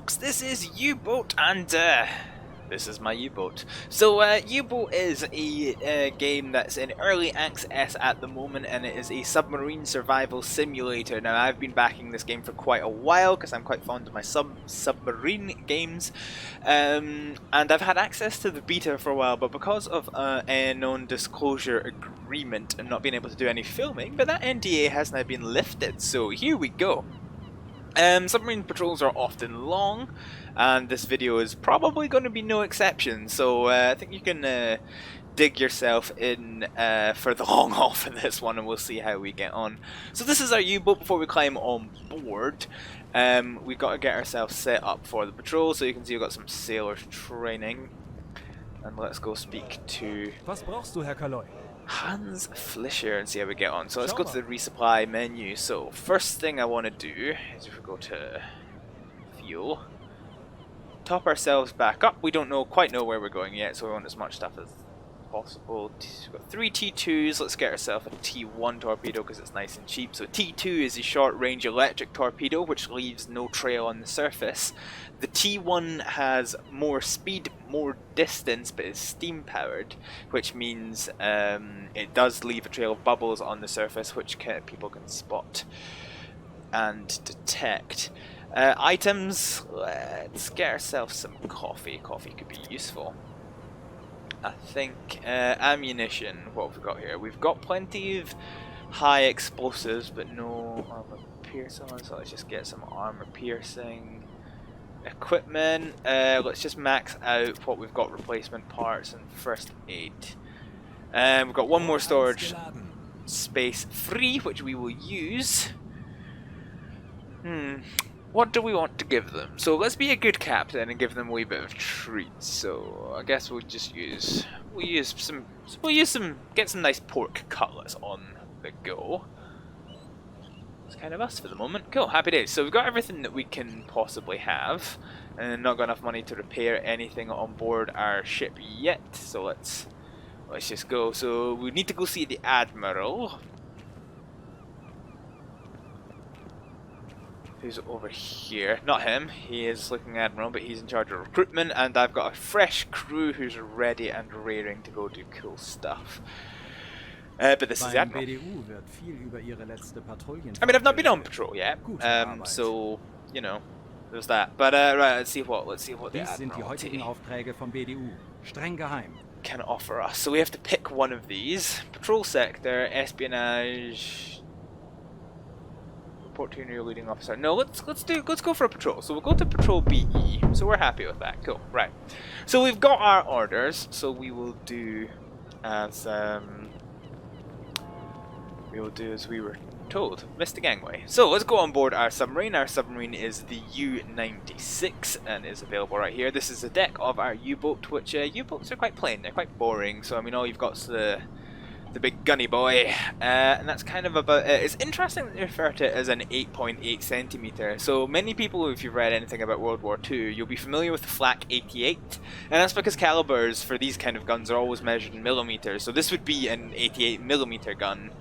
folks, this is UBoat, and this is my UBoat. So UBoat is a game that's in early access at the moment, and it is a submarine survival simulator. Now, I've been backing this game for quite a while because I'm quite fond of my submarine games, and I've had access to the beta for a while, but because of a non-disclosure agreement and not being able to do any filming, but that NDA has now been lifted, so here we go. Submarine patrols are often long, and this video is probably going to be no exception, so I think you can dig yourself in for the long haul for this one, and we'll see how we get on. So this is our U-boat. Before we climb on board, we've got to get ourselves set up for the patrol, so you can see we've got some sailors training, and let's go speak to Was brauchst du, Herr Kaloy? Hans Flischer and see how we get on. So let's go to the resupply menu. So first thing I want to do is if we go to fuel, top ourselves back up. We don't quite know where we're going yet, so we want as much stuff as possible. We've got 3 T2s. Let's get ourselves a T1 torpedo because it's nice and cheap. So T2 is a short-range electric torpedo which leaves no trail on the surface. The T1 has more speed, more distance, but is steam powered, which means it does leave a trail of bubbles on the surface which people can spot and detect. Items, let's get ourselves some coffee. Coffee could be useful. I think ammunition, what have we got here? We've got plenty of high explosives, but no armor piercing, so let's just get some armor piercing. Equipment, let's just max out what we've got, replacement parts and first aid. We've got one more storage space free, which we will use. What do we want to give them? So let's be a good captain and give them a wee bit of treats. So I guess we'll just get some nice pork cutlets on the go. It's kind of us for the moment. Cool, happy days. So we've got everything that we can possibly have, and not got enough money to repair anything on board our ship yet. So let's just go. So we need to go see the Admiral, who's over here. Not him, he is looking Admiral, but he's in charge of recruitment, and I've got a fresh crew who's ready and raring to go do cool stuff. But this is the Admiral. I mean, I've not been on patrol yet, so, you know, there's that. But, right, let's see what the Admiral can offer us. So we have to pick one of these. Patrol sector, espionage, report to your leading officer. No, let's go for a patrol. So we'll go to patrol BE. So we're happy with that. Cool. Right. So we've got our orders. So we will do as we were told. Missed the gangway. So let's go on board our submarine. Our submarine is the U-96 and is available right here. This is the deck of our U-boat, which U-boats are quite plain. They're quite boring. So I mean, all you've got is the big gunny boy, and that's kind of about it. It's interesting that they refer to it as an 8.8 centimeter. So many people, if you've read anything about World War II, you'll be familiar with the flak 88, and that's because calibers for these kind of guns are always measured in millimeters. So this would be an 88 millimeter gun,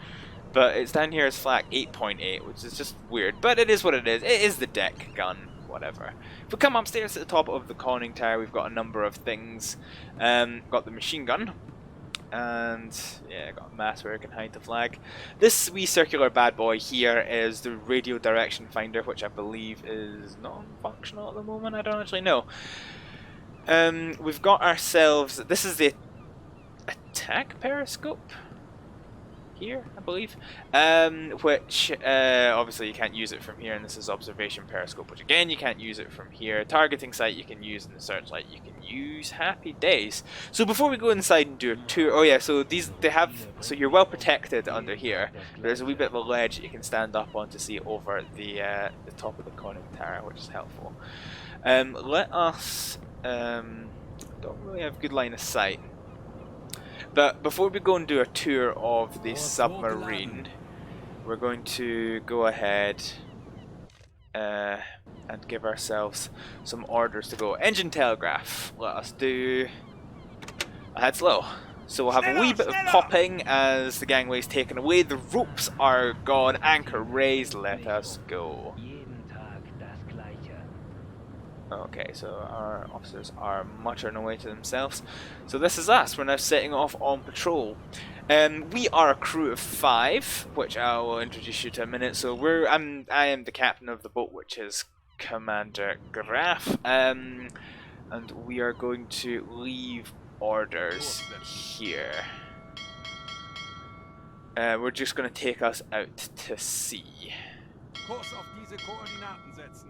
but it's down here as flak 8.8, which is just weird, but it is what it is. It is the deck gun, whatever. If we come upstairs to the top of the conning tower, we've got a number of things. Got the machine gun, and yeah, got a mast where it can hide the flag. This wee circular bad boy here is the radio direction finder, which I believe is non-functional at the moment. I don't actually know. We've got ourselves, this is the attack periscope here, I believe, which obviously you can't use it from here, and this is observation periscope, which again you can't use it from here. Targeting sight you can use, and the searchlight you can use. Happy days. So before we go inside and do a tour, oh yeah, so so you're well protected under here. There's a wee bit of a ledge that you can stand up on to see over the top of the conning tower, which is helpful. Let us don't really have good line of sight. But before we go and do a tour of the submarine, we're going to go ahead and give ourselves some orders to go. Engine telegraph. Let us do a head slow. So we'll have a wee bit of popping as the gangway is taken away. The ropes are gone. Anchor raised. Let us go. Okay, so our officers are muttering away to themselves. So this is us. We're now setting off on patrol. We are a crew of 5, which I will introduce you to in a minute. So I am the captain of the boat, which is Commander Graf. And we are going to leave orders here. We're just going to take us out to sea. Kurs auf diese Koordinaten setzen.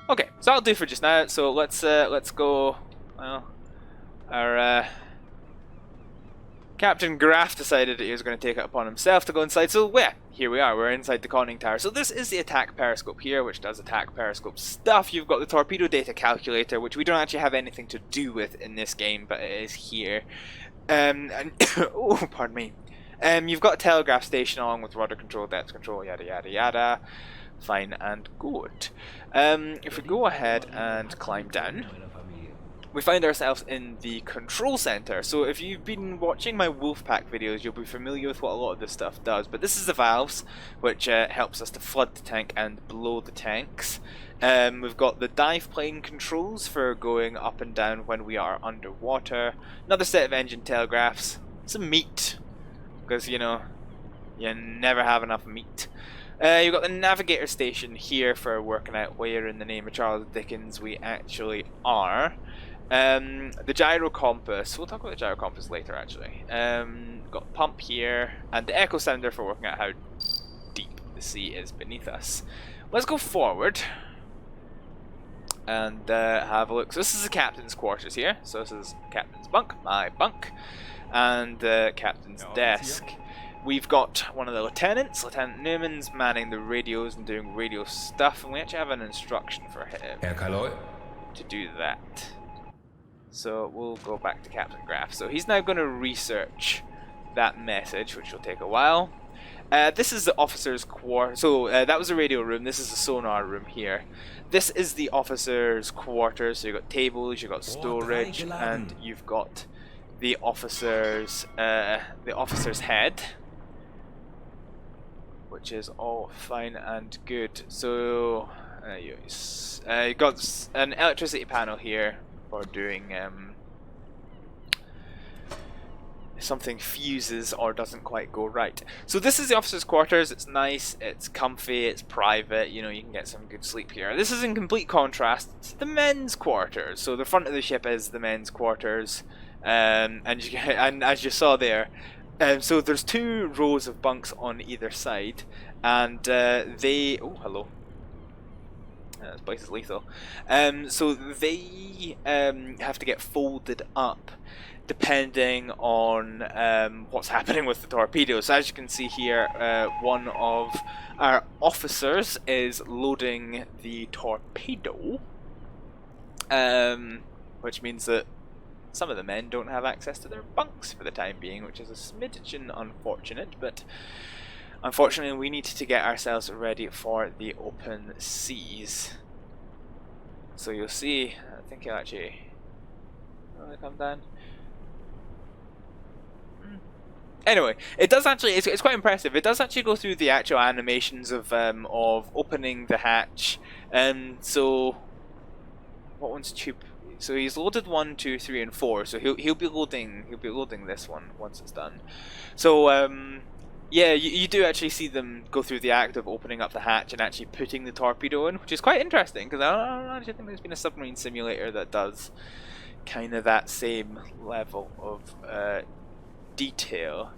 Okay, so that'll do for just now. So let's go. Well, our Captain Graf decided that he was going to take it upon himself to go inside. So yeah, here we are. We're inside the conning tower. So this is the attack periscope here, which does attack periscope stuff. You've got the torpedo data calculator, which we don't actually have anything to do with in this game, but it is here. And oh, pardon me. You've got a telegraph station along with rudder control, depth control, yada yada yada. Fine and good. If we go ahead and climb down, we find ourselves in the control center. So if you've been watching my Wolfpack videos, you'll be familiar with what a lot of this stuff does. But this is the valves, which helps us to flood the tank and blow the tanks. We've got the dive plane controls for going up and down when we are underwater. Another set of engine telegraphs. Some meat, because you know, you never have enough meat. You've got the navigator station here for working out where in the name of Charles Dickens we actually are. The gyro compass, we'll talk about the gyro compass later actually. Got pump here, and the echo sounder for working out how deep the sea is beneath us. Let's go forward and have a look. So this is the captain's quarters here. So this is captain's bunk, my bunk, and the captain's desk. We've got one of the lieutenants, Lieutenant Newman's manning the radios and doing radio stuff, and we actually have an instruction for him to do that. So we'll go back to Captain Graf. So he's now going to research that message, which will take a while. This is the officer's quarters. So that was the radio room. This is the sonar room here. This is the officer's quarters. So you've got tables, you've got storage, and you've got the officer's head, which is all fine and good. So you've got an electricity panel here for doing something fuses or doesn't quite go right. So this is the officer's quarters. It's nice, it's comfy, it's private, you know, you can get some good sleep here. This is in complete contrast to the men's quarters. So the front of the ship is the men's quarters, and as you saw there, so there's 2 rows of bunks on either side, and they... oh, hello. This place is lethal. So they have to get folded up depending on what's happening with the torpedoes. So as you can see here, one of our officers is loading the torpedo, which means that some of the men don't have access to their bunks for the time being, which is a smidgen unfortunate, but unfortunately we need to get ourselves ready for the open seas. So you'll see, I think he'll actually come down. Anyway, it does actually, it's quite impressive. It does actually go through the actual animations of opening the hatch. So what one's tube? So he's loaded 1, 2, 3, and 4. So he'll be loading this one once it's done. So yeah, you do actually see them go through the act of opening up the hatch and actually putting the torpedo in, which is quite interesting because I don't actually think there's been a submarine simulator that does kind of that same level of detail.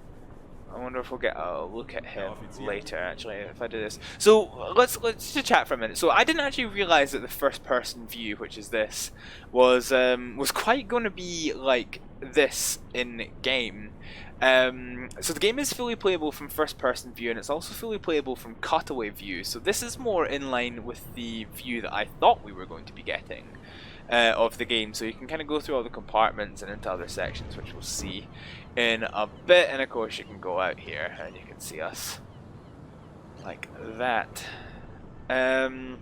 I wonder if we'll get a look at him later, actually, if I do this. So let's just chat for a minute. So I didn't actually realize that the first-person view, which is this, was quite going to be like this in game. So the game is fully playable from first-person view, and it's also fully playable from cutaway view. So this is more in line with the view that I thought we were going to be getting of the game. So you can kind of go through all the compartments and into other sections, which we'll see in a bit. And of course you can go out here and you can see us like that. And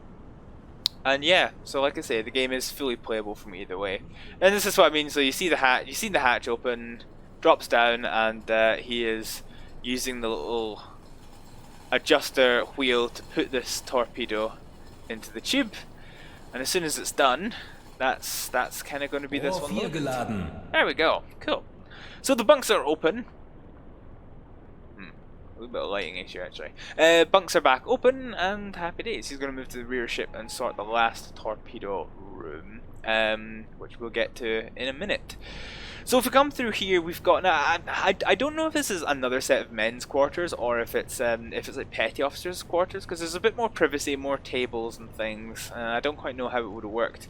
yeah, so like I say, the game is fully playable from either way. And this is what I mean. So you see the hatch open, drops down, and he is using the little adjuster wheel to put this torpedo into the tube, and as soon as it's done, that's kind of going to be this one loaded. There we go. Cool. So the bunks are open. A little bit of lighting issue actually. Bunks are back open and happy days. He's going to move to the rear ship and sort the last torpedo room, which we'll get to in a minute. So if we come through here, we've got. Now, I don't know if this is another set of men's quarters or if it's like petty officers' quarters, because there's a bit more privacy, more tables and things. I don't quite know how it would have worked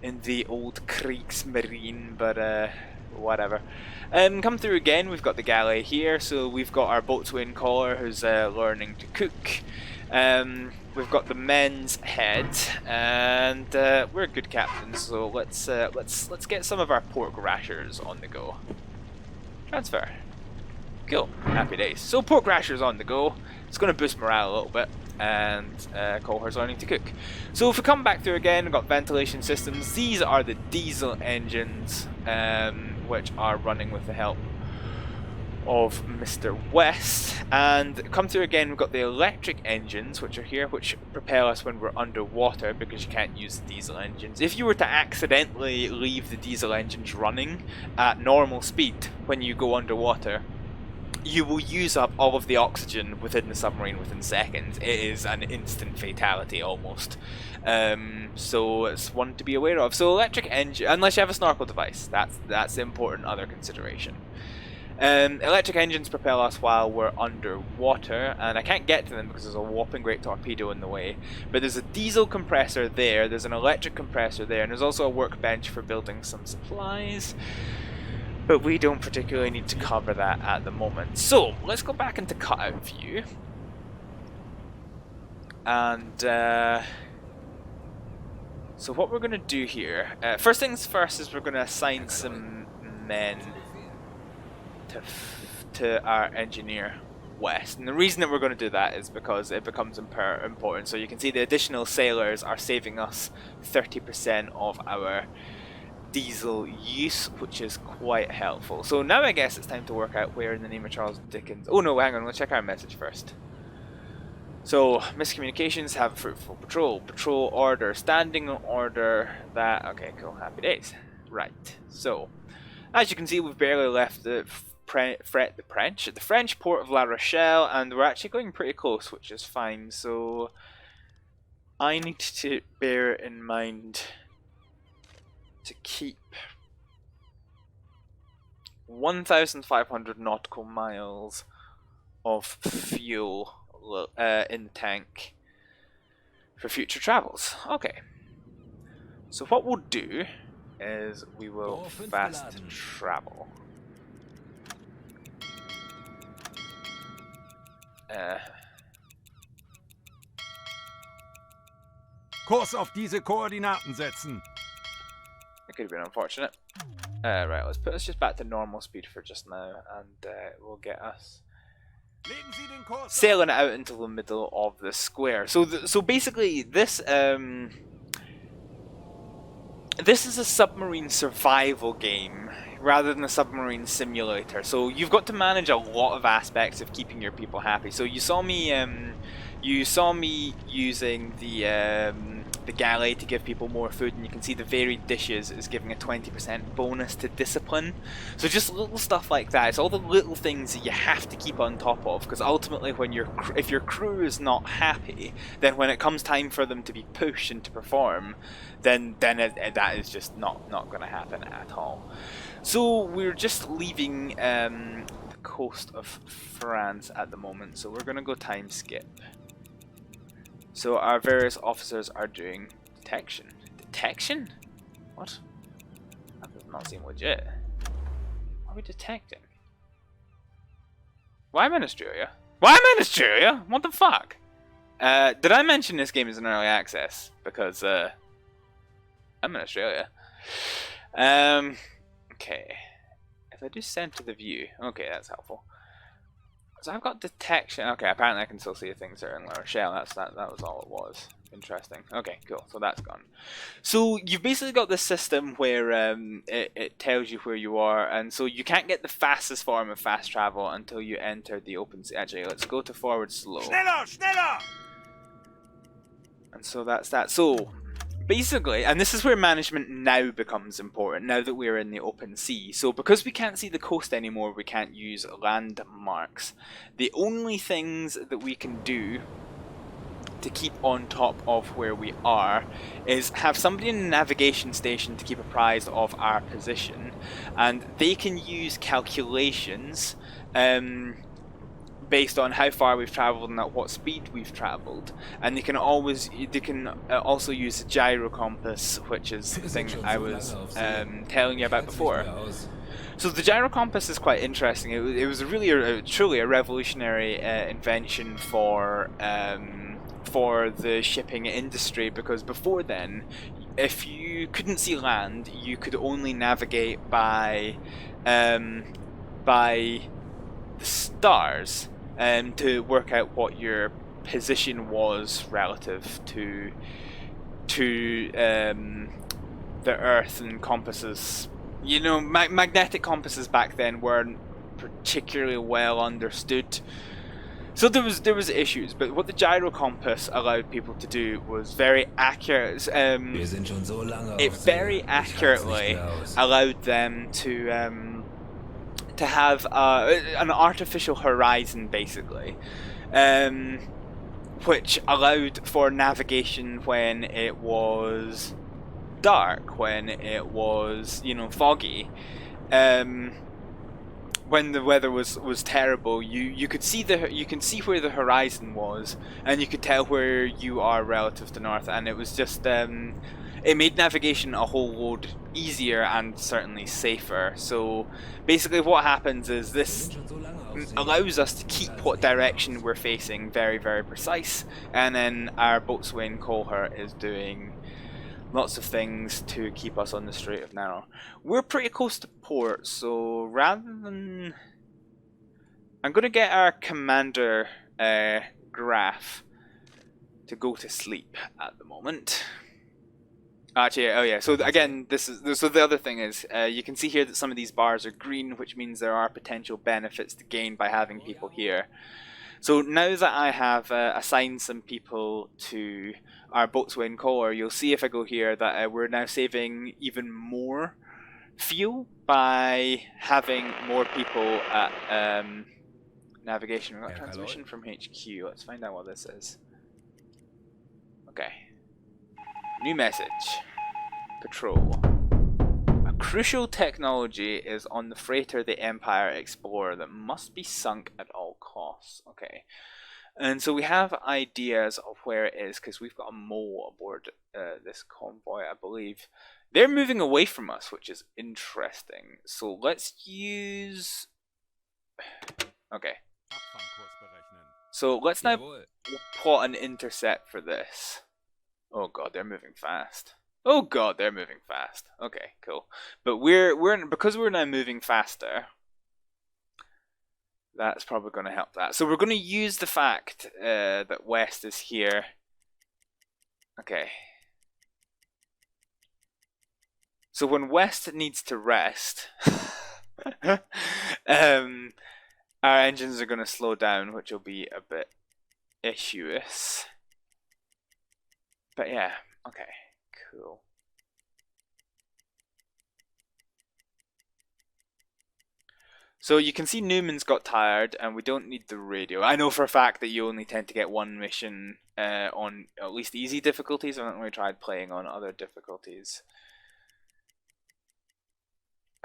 in the old Kriegsmarine, but whatever. Come through again, we've got the galley here, so we've got our boatswain caller who's learning to cook. We've got the men's head, and we're good captains, so let's get some of our pork rashers on the go. Transfer. Cool. Happy days. So pork rashers on the go. It's going to boost morale a little bit, and Colher's learning to cook. So if we come back through again, we've got ventilation systems. These are the diesel engines, which are running with the help of Mr. West. And come through again, we've got the electric engines, which are here, which propel us when we're underwater, because you can't use the diesel engines. If you were to accidentally leave the diesel engines running at normal speed when you go underwater, you will use up all of the oxygen within the submarine within seconds. It is an instant fatality almost. So it's one to be aware of. So electric engine, unless you have a snorkel device, that's the important other consideration. Electric engines propel us while we're underwater, and I can't get to them because there's a whopping great torpedo in the way. But there's a diesel compressor there, there's an electric compressor there, and there's also a workbench for building some supplies. But we don't particularly need to cover that at the moment. So let's go back into cutout view. And so what we're going to do here, first things first, is we're going to assign some men to our engineer West. And the reason that we're going to do that is because it becomes important. So you can see the additional sailors are saving us 30% of our diesel use, which is quite helpful. So now I guess it's time to work out where in the name of Charles Dickens. Oh no, hang on, let's check our message first. So miscommunications, have fruitful patrol, patrol order, standing order, that, okay, cool, happy days. Right, so as you can see, we've barely left the French port of La Rochelle, and we're actually going pretty close, which is fine. So I need to bear in mind to keep 1,500 nautical miles of fuel in the tank for future travels. Okay, so what we'll do is we will fast travel. Kurs auf diese Koordinaten setzen. It could have been unfortunate. Right, let's put us just back to normal speed for just now, and it will get us sailing out into the middle of the square. So, so basically, this is a submarine survival game rather than a submarine simulator. So you've got to manage a lot of aspects of keeping your people happy. So you saw me using the galley to give people more food, and you can see the varied dishes is giving a 20% bonus to discipline. So just little stuff like that. It's all the little things that you have to keep on top of, because ultimately when if your crew is not happy, then when it comes time for them to be pushed and to perform, then that is just not going to happen at all. So we're just leaving the coast of France at the moment, so we're going to go time skip. So our various officers are doing detection. Detection? What? That does not seem legit. What are we detecting? Why am I in Australia? Why am I in Australia? What the fuck? Did I mention this game is an early access? Because I'm in Australia. Okay. If I do send to the view, okay, that's helpful. So I've got detection. Okay, apparently I can still see things that are in La Rochelle. That was all it was. Interesting. Okay, cool. So that's gone. So you've basically got this system where it tells you where you are, and so you can't get the fastest form of fast travel until you enter the open sea. Actually, let's go to forward slow. Schneller, schneller! And so that's that. So basically, and this is where management now becomes important, now that we're in the open sea. So because we can't see the coast anymore, we can't use landmarks. The only things that we can do to keep on top of where we are is have somebody in the navigation station to keep apprised of our position, and they can use calculations based on how far we've travelled and at what speed we've travelled, and they can also use the gyro compass, which is the thing I was telling you about before. So the gyro compass is quite interesting. It was truly a revolutionary invention for the shipping industry, because before then, if you couldn't see land, you could only navigate by the stars to work out what your position was relative to the Earth. And compasses, you know, magnetic compasses back then weren't particularly well understood. So there was issues, but what the gyro compass allowed people to do was very accurate. It very accurately allowed them to have an artificial horizon, basically, which allowed for navigation when it was dark, when it was, you know, foggy. When the weather was terrible, you could see where the horizon was, and you could tell where you are relative to north, and it was just it made navigation a whole load easier and certainly safer. So basically what happens is this allows us to keep what direction we're facing very, very precise, and then our boatswain Colher is doing lots of things to keep us on the Strait of Narrow. We're pretty close to port, so rather than... I'm going to get our commander Graf to go to sleep at the moment. Actually, oh yeah, so again, so the other thing is, you can see here that some of these bars are green, which means there are potential benefits to gain by having people here. So now that I have assigned some people to our boatswain Colher, you'll see if I go here that we're now saving even more fuel by having more people at navigation. We've got transmission from HQ. Let's find out what this is. Okay. New message. Patrol. A crucial technology is on the freighter the Empire Explorer that must be sunk at all costs. Okay. And so we have ideas of where it is, because we've got a mole aboard this convoy, I believe. They're moving away from us, which is interesting. So let's use... Okay. So let's now plot an intercept for this. Oh god, they're moving fast. Oh god, they're moving fast. Okay, cool. But because we're now moving faster, that's probably going to help that. So we're going to use the fact that West is here. Okay. So when West needs to rest, our engines are going to slow down, which will be a bit issuous. But yeah, okay, cool. So you can see Newman's got tired, and we don't need the radio. I know for a fact that you only tend to get one mission on at least easy difficulties. I haven't really tried playing on other difficulties.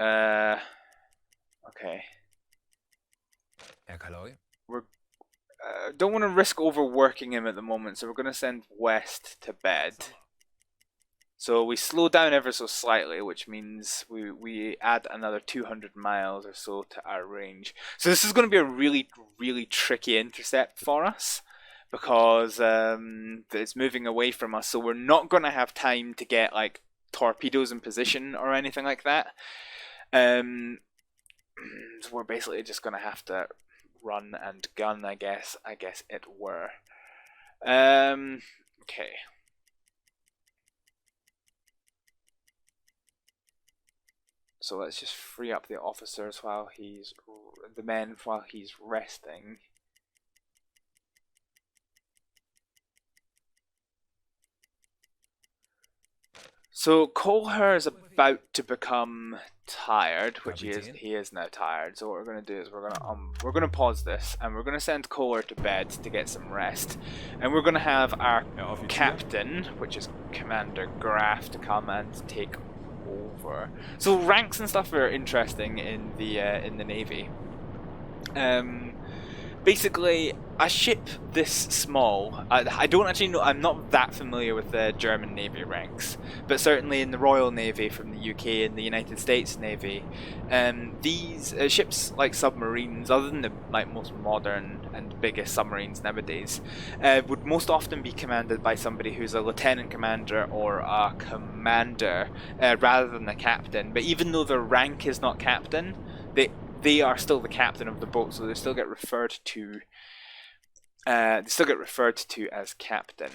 Okay. We're don't want to risk overworking him at the moment, so we're going to send West to bed. So we slow down ever so slightly, which means we add another 200 miles or so to our range. So this is going to be a really, really tricky intercept for us, because it's moving away from us, so we're not going to have time to get like torpedoes in position or anything like that. So we're basically just going to have to run and gun, I guess it were. Okay. So let's just free up the officers while the men while he's resting. So Colher is about to become tired, which he is. Kapitän. He is now tired. So what we're gonna do is we're gonna pause this and we're gonna send Colher to bed to get some rest, and we're gonna have our captain, which is Commander Graf, to come and take over. So ranks and stuff are interesting in the Navy. Basically, a ship this small, I don't actually know, I'm not that familiar with the German Navy ranks, but certainly in the Royal Navy from the UK and the United States Navy, these ships like submarines, other than the most modern and biggest submarines nowadays, would most often be commanded by somebody who's a lieutenant commander or a commander rather than a captain. But even though their rank is not captain, they are still the captain of the boat, so they still get referred to. As captain.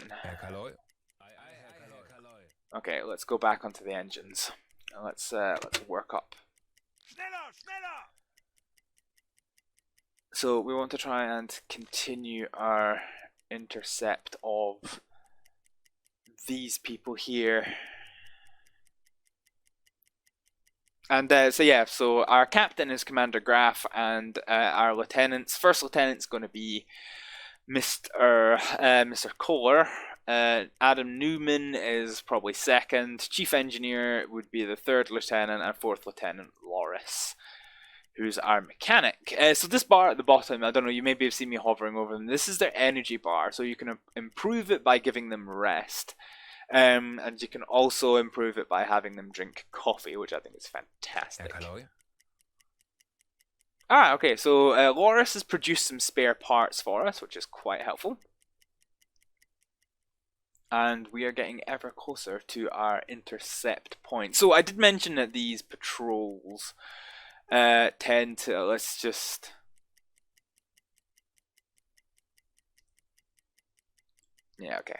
Okay, let's go back onto the engines. Let's work up. So we want to try and continue our intercept of these people here. And so our captain is Commander Graf, and our lieutenants, first lieutenant's going to be Mr. Kohler. Adam Newman is probably second. Chief engineer would be the third lieutenant, and fourth lieutenant Loris, who's our mechanic. So this bar at the bottom, I don't know, you maybe have seen me hovering over them. This is their energy bar, so you can improve it by giving them rest. And you can also improve it by having them drink coffee, which I think is fantastic. Okay, so Loris has produced some spare parts for us, which is quite helpful. And we are getting ever closer to our intercept point. So I did mention that these patrols tend to, let's just... Yeah, okay.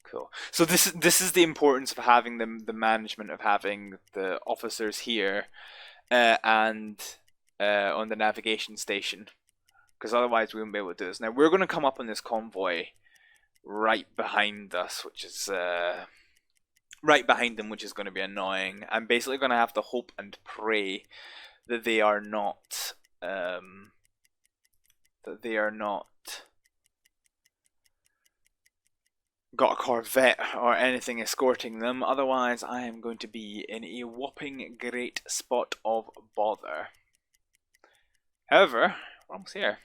Cool. So this is the importance of having the management of having the officers here and on the navigation station, because otherwise we won't be able to do this. Now we're going to come up on this convoy right behind us, which is right behind them, which is going to be annoying. I'm basically going to have to hope and pray that they are not got a Corvette or anything escorting them, otherwise I am going to be in a whopping great spot of bother. However, we're almost here.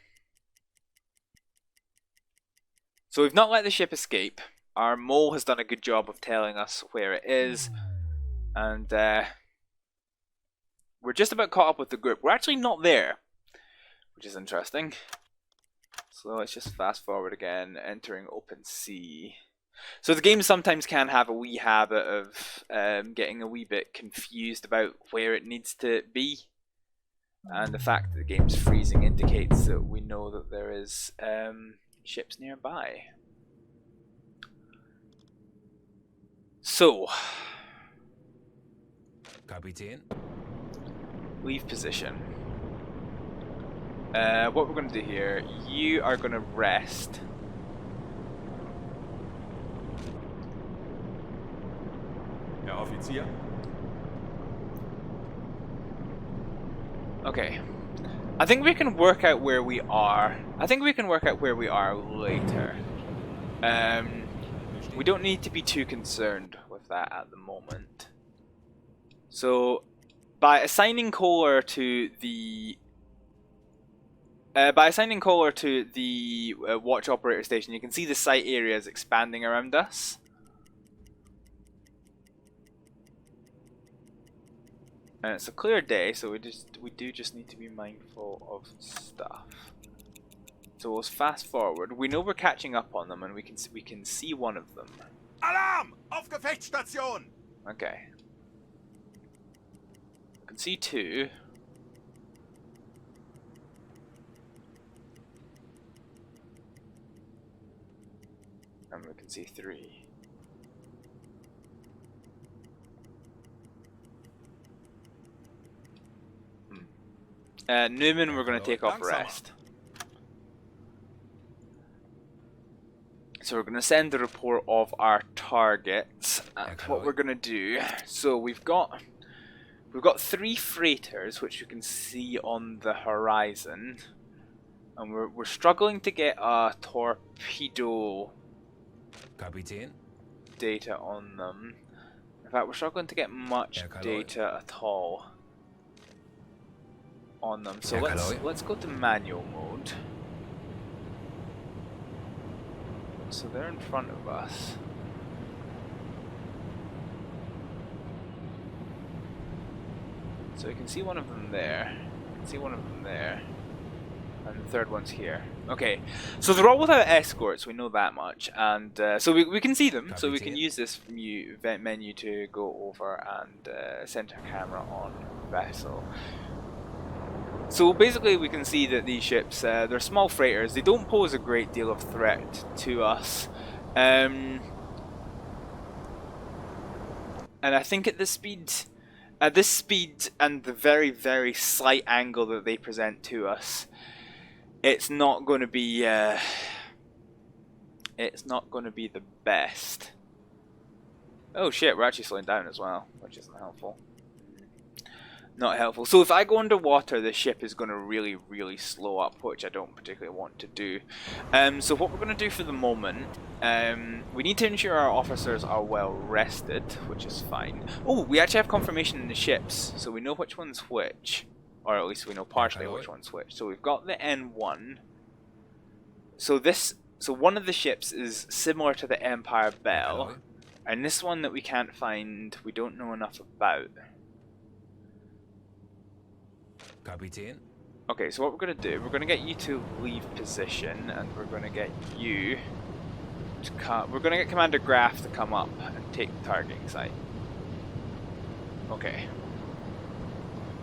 So we've not let the ship escape. Our mole has done a good job of telling us where it is, and we're just about caught up with the group. We're actually not there, which is interesting. So let's just fast forward again, entering open sea. So the game sometimes can have a wee habit of getting a wee bit confused about where it needs to be, and the fact that the game's freezing indicates that we know that there is ships nearby. So, Kapitän. leave position. What we're going to do here, you are going to rest. Herr Offizier. Okay. I think we can work out where we are. Later. We don't need to be too concerned with that at the moment. So, by assigning Kohler to the watch operator station, you can see the site areas expanding around us. And it's a clear day, so we do just need to be mindful of stuff. So we'll fast forward. We know we're catching up on them, and we can see one of them. Alarm! Auf Gefechtsstation! Okay. We can see two. And we can see three. Newman, we're going to take off rest. So we're going to send the report of our targets and what we're going to do. So we've got 3 freighters, which you can see on the horizon, and we're struggling to get a torpedo data on them. In fact, we're struggling to get much data at all on them. So let's go to manual mode. So they're in front of us. So you can see one of them there. You can see one of them there. And the third one's here. Okay, so they're all without escorts, we know that much. And so we can see them, so we can use this event menu to go over and center camera on vessel. So basically we can see that these ships, they're small freighters, they don't pose a great deal of threat to us. And I think at this speed and the very, very slight angle that they present to us, it's not going to be the best. Oh shit, we're actually slowing down as well, which isn't helpful. Not helpful. So if I go underwater, the ship is going to really, really slow up, which I don't particularly want to do. So what we're going to do for the moment, we need to ensure our officers are well rested, which is fine. Oh, we actually have confirmation in the ships, so we know which one's which. Or at least we know partially which one's which. So we've got the N1. So one of the ships is similar to the Empire Belle, and this one that we can't find, we don't know enough about. Okay, so what we're going to do, we're going to get you to leave position, and we're going to get you to come. We're going to get Commander Graf to come up and take the targeting site. Okay.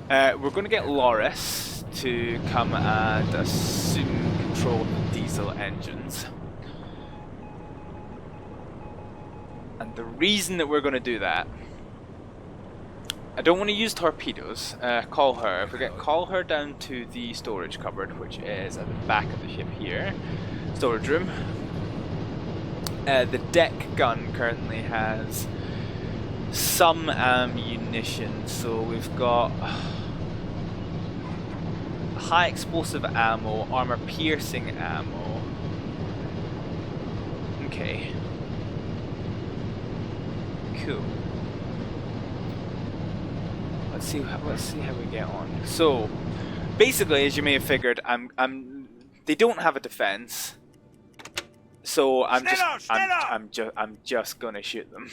We're going to get Loris to come and assume control of the diesel engines. And the reason that we're going to do that, I don't want to use torpedoes. Call her. If we call her down to the storage cupboard, which is at the back of the ship here, storage room. The deck gun currently has some ammunition, so we've got high explosive ammo, armor piercing ammo. Okay. Cool. Let's see how we get on. So, basically, as you may have figured, they don't have a defense, so I'm just gonna shoot them,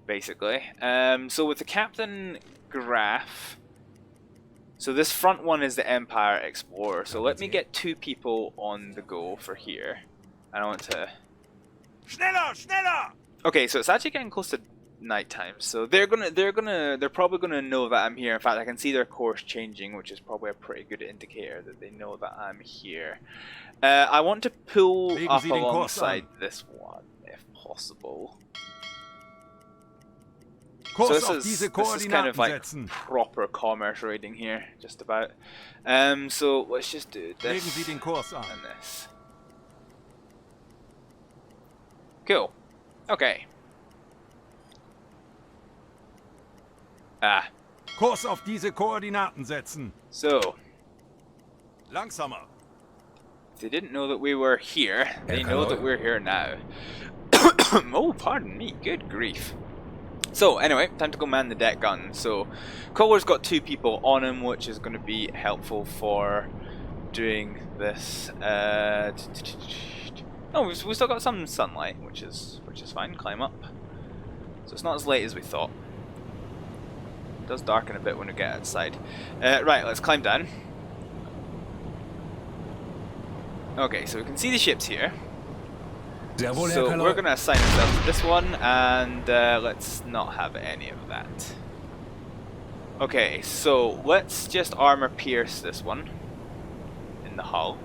basically. So with the Captain Graf, so this front one is the Empire Explorer. So let me get 2 people on the go for here. I don't want to. Okay, so it's actually getting close to nighttime, so they're probably gonna know that I'm here. In fact, I can see their course changing, which is probably a pretty good indicator that they know that I'm here. I want to pull up alongside this one, if possible. So this is kind of like proper commerce raiding here, just about. So let's just do this and this. Cool. Okay. Kurs auf diese Koordinaten setzen. So, Langsamer. they didn't know that we were here. They know that we're here now. Oh, pardon me. Good grief. So, anyway, time to go man the deck gun. So, Collar's got 2 people on him, which is going to be helpful for doing this. Oh, we've still got some sunlight, which is fine. Climb up. So it's not as late as we thought. It does darken a bit when we get outside. Right, let's climb down. Okay, so we can see the ships here. So we're going to assign ourselves to this one, and let's not have any of that. Okay, so let's just armor pierce this one in the hull.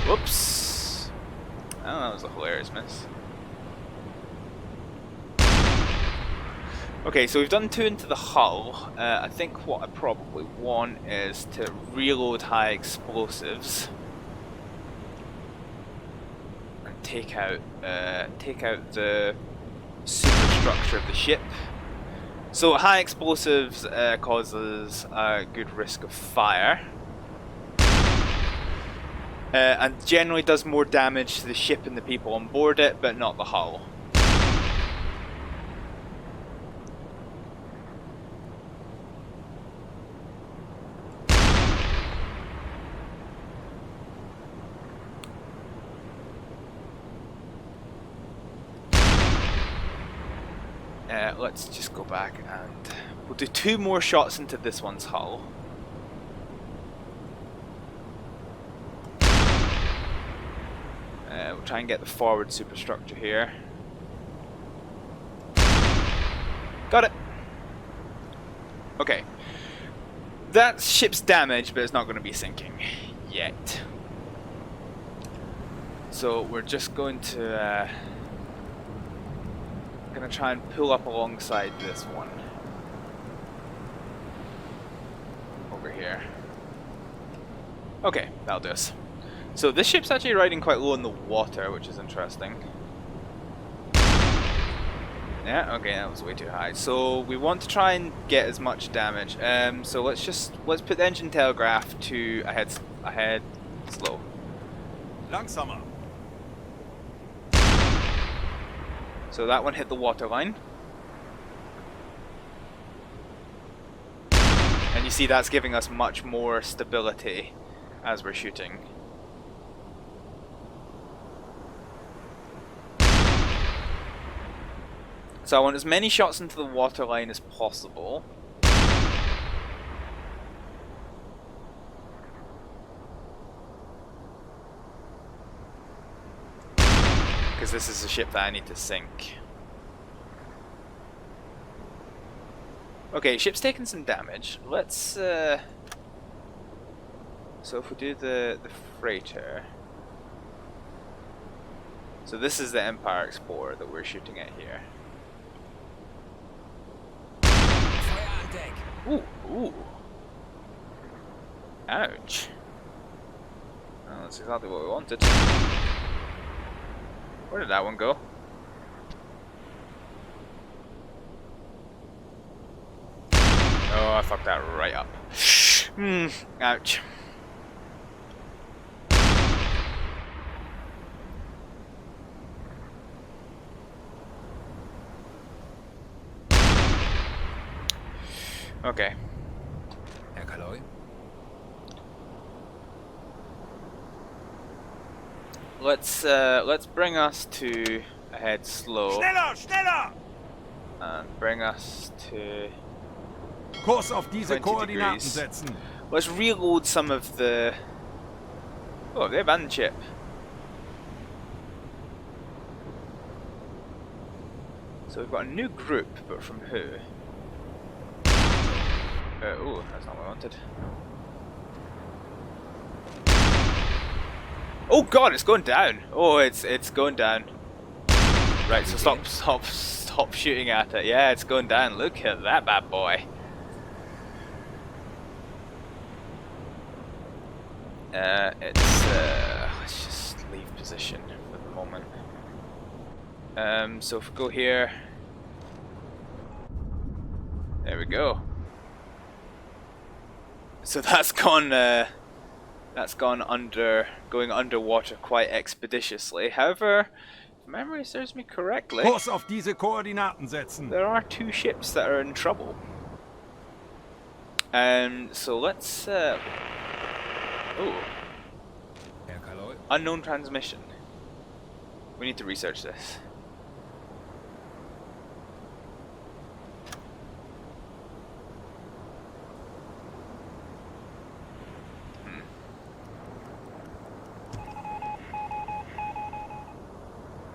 Whoops. Oh, that was a hilarious miss. Okay, so we've done 2 into the hull. I think what I probably want is to reload high explosives and take out the superstructure of the ship. So high explosives causes a good risk of fire, and generally does more damage to the ship and the people on board it, but not the hull. Let's just go back and we'll do 2 more shots into this one's hull. We'll try and get the forward superstructure here. Got it! Okay. That ship's damaged, but it's not going to be sinking yet. So we're just going to try and pull up alongside this one over here. Okay, that'll do us. So this ship's actually riding quite low in the water, which is interesting. Yeah, okay, that was way too high. So we want to try and get as much damage. So let's put the engine telegraph to ahead slow. Langsamer. So that one hit the waterline. And you see that's giving us much more stability as we're shooting. So I want as many shots into the waterline as possible. Because this is a ship that I need to sink. Okay, ship's taken some damage. Let's so if we do the freighter. So this is the Empire Explorer that we're shooting at here. Ooh, ooh. Ouch. Oh, that's exactly what we wanted. Where did that one go? Oh, I fucked that right up. Ouch. Okay. Let's bring us to ahead slow. Schneller, schneller! And bring us to Kurs auf diese 20 Koordinaten degrees. setzen. Let's reload some of the... Oh, they abandoned ship. So we've got a new group, but from who? Oh, that's not what I wanted. Oh god, it's going down! Oh, it's going down. Right, so stop shooting at it. Yeah, it's going down. Look at that bad boy. Let's just leave position for the moment. So if we go here, there we go. So that's gone going underwater quite expeditiously. However, if memory serves me correctly, Kurs auf diese Koordinaten setzen. there are 2 ships that are in trouble. So let's unknown transmission. We need to research this.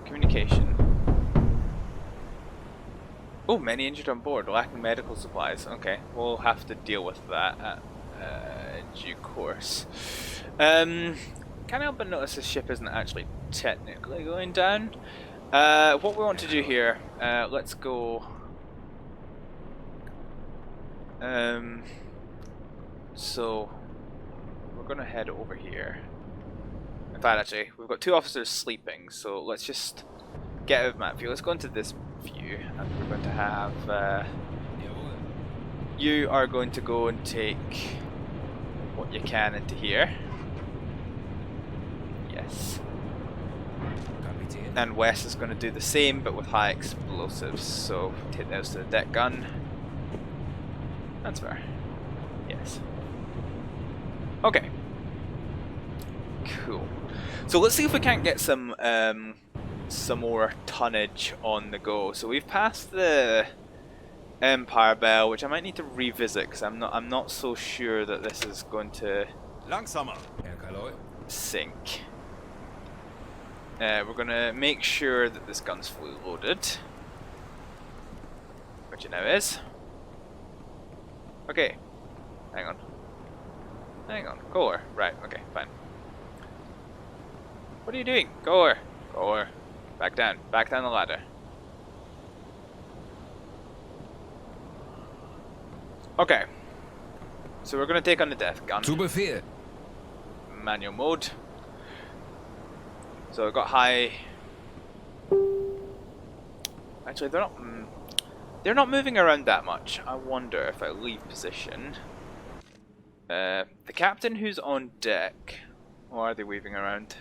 Communication. Oh, many injured on board, lacking medical supplies. Okay, we'll have to deal with that in due course. Can't help but notice this ship isn't actually technically going down. What we want to do here, let's go. So we're gonna head over here. In fact, actually, we've got 2 officers sleeping, so let's just get out of map view. Let's go into this view, and we're going to have... you are going to go and take what you can into here. Yes. And Wes is going to do the same, but with high explosives. So take those to the deck gun. That's fair. Yes. Okay. Cool. So let's see if we can't get some more tonnage on the go. So we've passed the Empire Bell, which I might need to revisit because I'm not so sure that this is going to Langsamer. sink. We're gonna make sure that this gun's fully loaded, which it now is. Okay, hang on, Goer. Right, okay, fine. What are you doing, Goer? Back down the ladder. Okay, so we're gonna take on the death gun. Zu Befehl. Manual mode. So I've got high. Actually, they're not moving around that much. I wonder if I leave position. The captain who's on deck, or are they weaving around?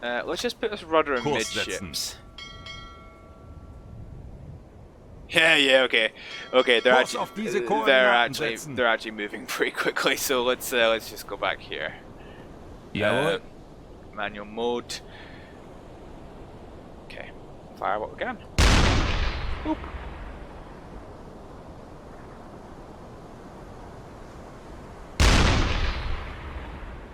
Let's just put this rudder in midships. Yeah, okay. They're actually moving pretty quickly. So let's just go back here. Manual mode. Okay, fire what we can. Boop.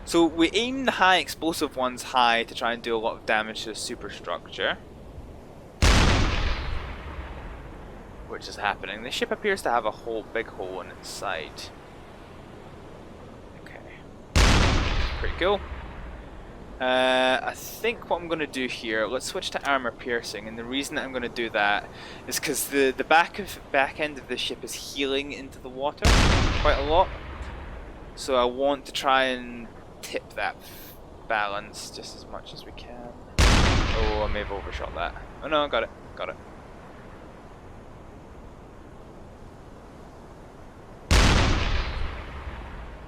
So we aim the high explosive ones high to try and do a lot of damage to the superstructure, which is happening. The ship appears to have a big hole in its side. Okay, pretty cool. I think what I'm going to do here, let's switch to armor piercing, and the reason that I'm going to do that is because the back end of the ship is healing into the water quite a lot, so I want to try and tip that balance just as much as we can. Oh, I may have overshot that. Oh no, got it.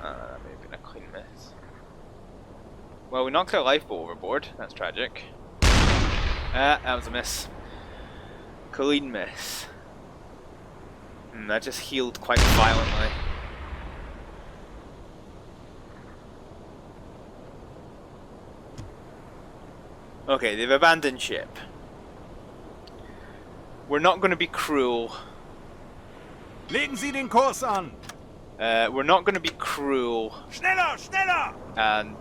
That may have been a clean miss. Well, we knocked our lifeboat overboard. That's tragic. That was a miss. Clean miss. That just healed quite violently. Okay, they've abandoned ship. We're not going to be cruel. Legen Sie den Kurs an. We're not going to be cruel. Schneller! And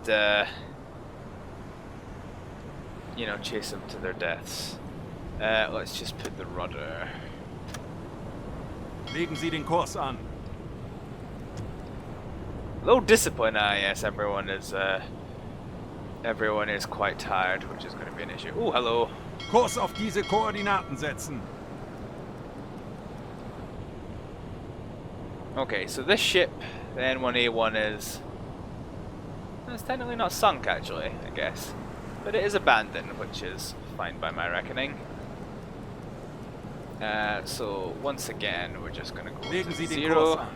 you know, chase them to their deaths. Let's just put the rudder. Legen Sie den Kurs an. Low discipline. Yes, everyone is quite tired, which is going to be an issue. Oh, hello. Kurs auf diese Koordinaten setzen. Okay, so this ship, the N1A1 is... It's technically not sunk, actually, I guess. But it is abandoned, which is fine by my reckoning. So, once again, we're just going to go to 0.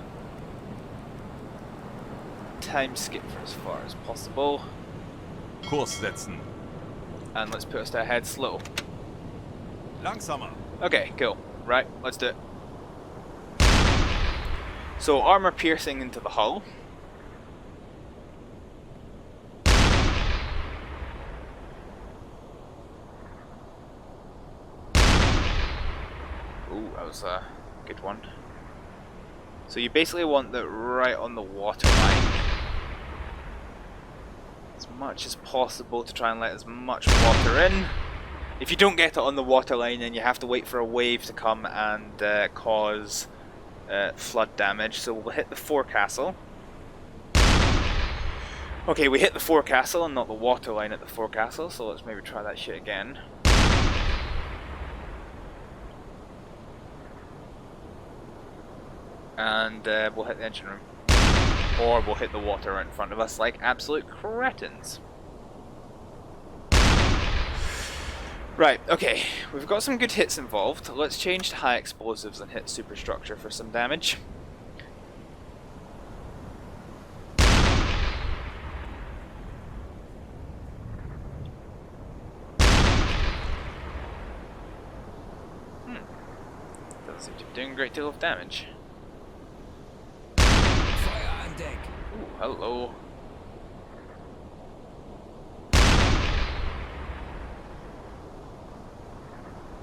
Time skip for as far as possible. Kurs setzen. And let's put us to ahead slow. Langsamer. Okay, cool. Right, let's do it. So, armor piercing into the hull. Ooh, that was a good one. So you basically want that right on the water line. As much as possible to try and let as much water in. If you don't get it on the water line, then you have to wait for a wave to come and cause flood damage. So we'll hit the forecastle. Okay, we hit the forecastle and not the water line at the forecastle, so let's maybe try that shit again. And we'll hit the engine room. or we'll hit the water right in front of us like absolute cretins. Right, okay, we've got some good hits involved. Let's change to high explosives and hit superstructure for some damage. Doesn't seem to be doing a great deal of damage. Feuer an Deck. Ooh, hello.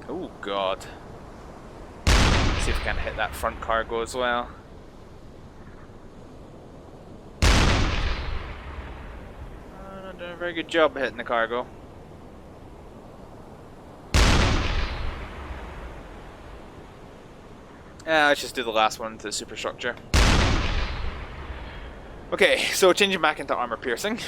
Oh god. Let's see if we can hit that front cargo as well. Not doing a very good job hitting the cargo. Let's just do the last one to the superstructure. Okay, so changing back into armor piercing.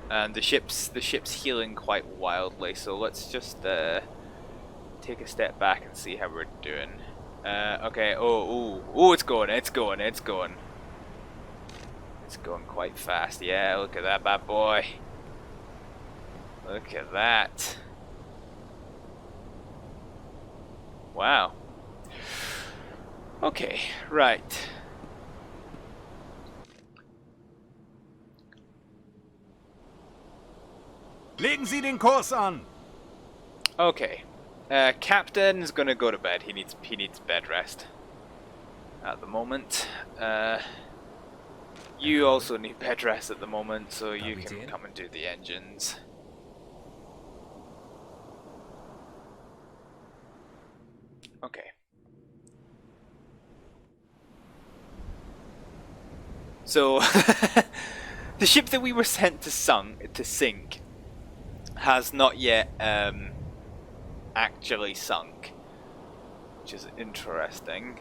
And the ship's healing quite wildly, so let's just take a step back and see how we're doing. Okay, oh, it's going. It's going quite fast. Yeah, look at that bad boy. Look at that. Wow. Okay, right. Legen Sie den Kurs an! Okay. Captain is gonna go to bed. He needs bed rest at the moment. You also need bed rest at the moment, so you can come and do the engines. Okay. So the ship that we were sent to sink has not yet actually sunk, which is interesting.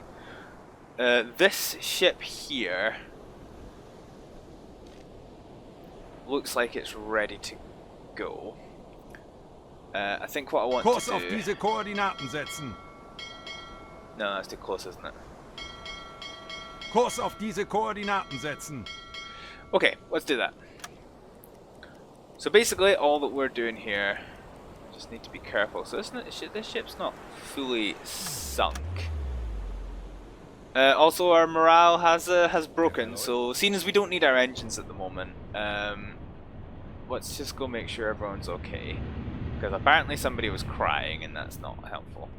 This ship here looks like it's ready to go. I think what I want Kurs to auf do... diese Koordinaten setzen. No, that's too close, isn't it? Kurs auf diese Koordinaten setzen. Okay, let's do that. So basically, all that we're doing here, I just need to be careful. So this ship's not fully sunk. Also, our morale has broken. So, seeing as we don't need our engines at the moment, let's just go make sure everyone's okay. Because apparently somebody was crying, and that's not helpful.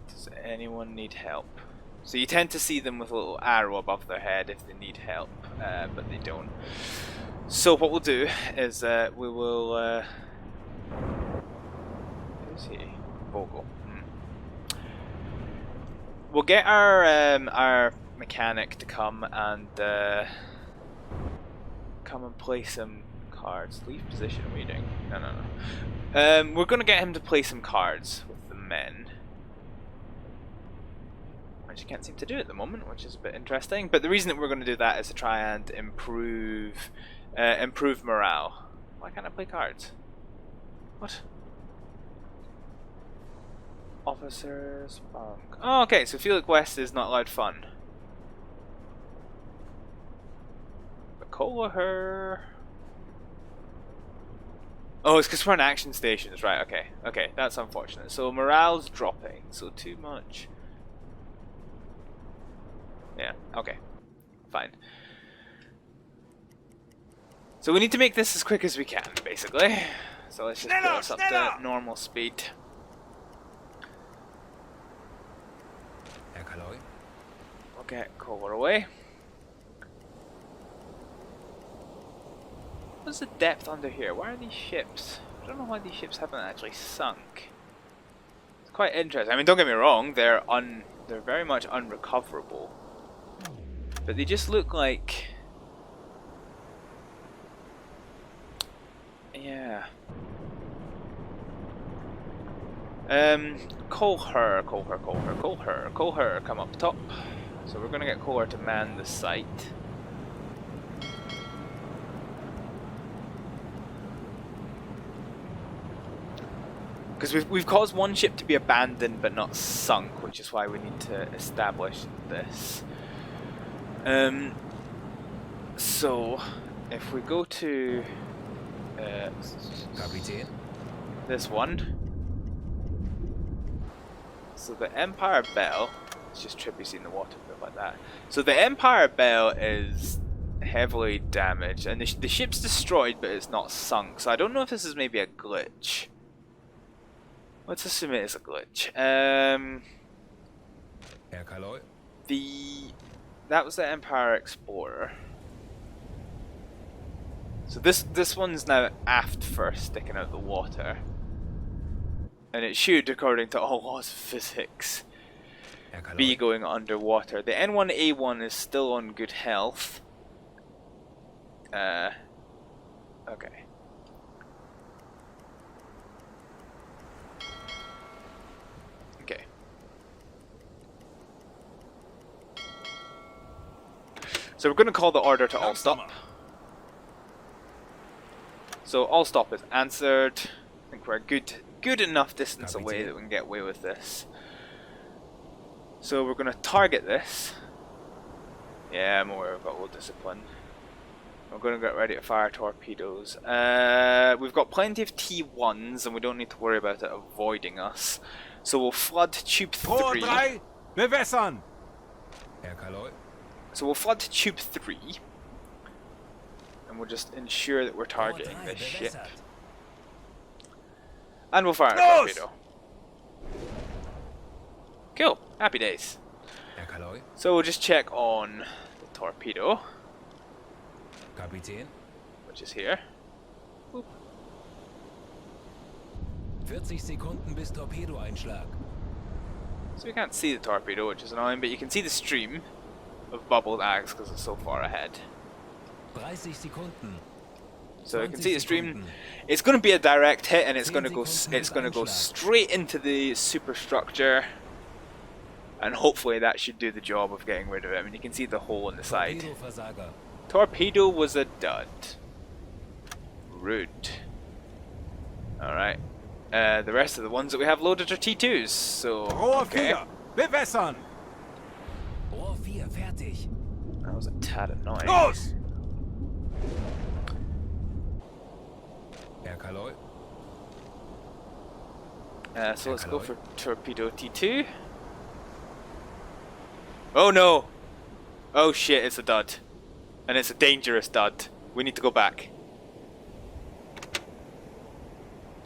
Does anyone need help? So you tend to see them with a little arrow above their head if they need help, but they don't. So what we'll do is we will... who's he? Vogel. We'll get our mechanic to come and play some cards. Leave position. What are you doing? No. We're gonna get him to play some cards with the men, which you can't seem to do at the moment, which is a bit interesting. But the reason that we're going to do that is to try and improve morale. Why can't I play cards? What? Officers, bunk. Oh, okay, so Felix West is not allowed fun. But Kohler. Oh, it's because we're on action stations, right? Okay, that's unfortunate. So morale's dropping, so too much. Yeah, okay. Fine. So we need to make this as quick as we can, basically. So let's just put us up to normal speed. We'll get Kohler away. What's the depth under here? Why are these ships? I don't know why these ships haven't actually sunk. It's quite interesting. I mean, don't get me wrong, they're very much unrecoverable. But they just look like... yeah. Kohler, come up top. So we're gonna get Kohler to man the site. Because we've caused one ship to be abandoned but not sunk, which is why we need to establish this. So if we go to this one, so the Empire Bell, it's just trippy seeing the water bit like that. So the Empire Bell is heavily damaged, and the ship's destroyed, but it's not sunk. So I don't know if this is maybe a glitch. Let's assume it is a glitch. That was the Empire Explorer. So this one's now aft first, sticking out the water, and it should, according to all laws of physics, be going underwater. The N1A1 is still on good health. Okay. Okay. So we're going to call the order to all stop. So all stop is answered. I think we're good enough distance away that we can get away with this. So we're going to target this. Yeah, I'm aware we've got low discipline. We're going to get ready to fire torpedoes. We've got plenty of T1s and we don't need to worry about it avoiding us. So we'll flood tube 3. So we'll flood tube 3. And we'll just ensure that we're targeting this ship. And we'll fire a torpedo. Cool. Happy days. So we'll just check on the torpedo, which is here. Oop. 40 Sekunden bis Torpedoeinschlag. So we can't see the torpedo, which is annoying, but you can see the stream of bubbled ags because it's so far ahead. 30 Sekunden. So you can see the stream. It's going to be a direct hit, and it's going to go straight into the superstructure, and hopefully that should do the job of getting rid of it. I mean, you can see the hole in the side. Torpedo was a dud. Rude. All right. The rest of the ones that we have loaded are T2s. So okay. Bewässern! Rohr 4 fertig. That was a tad annoying. Los! So let's go for torpedo T2. Oh no! Oh shit, it's a dud. And it's a dangerous dud. We need to go back.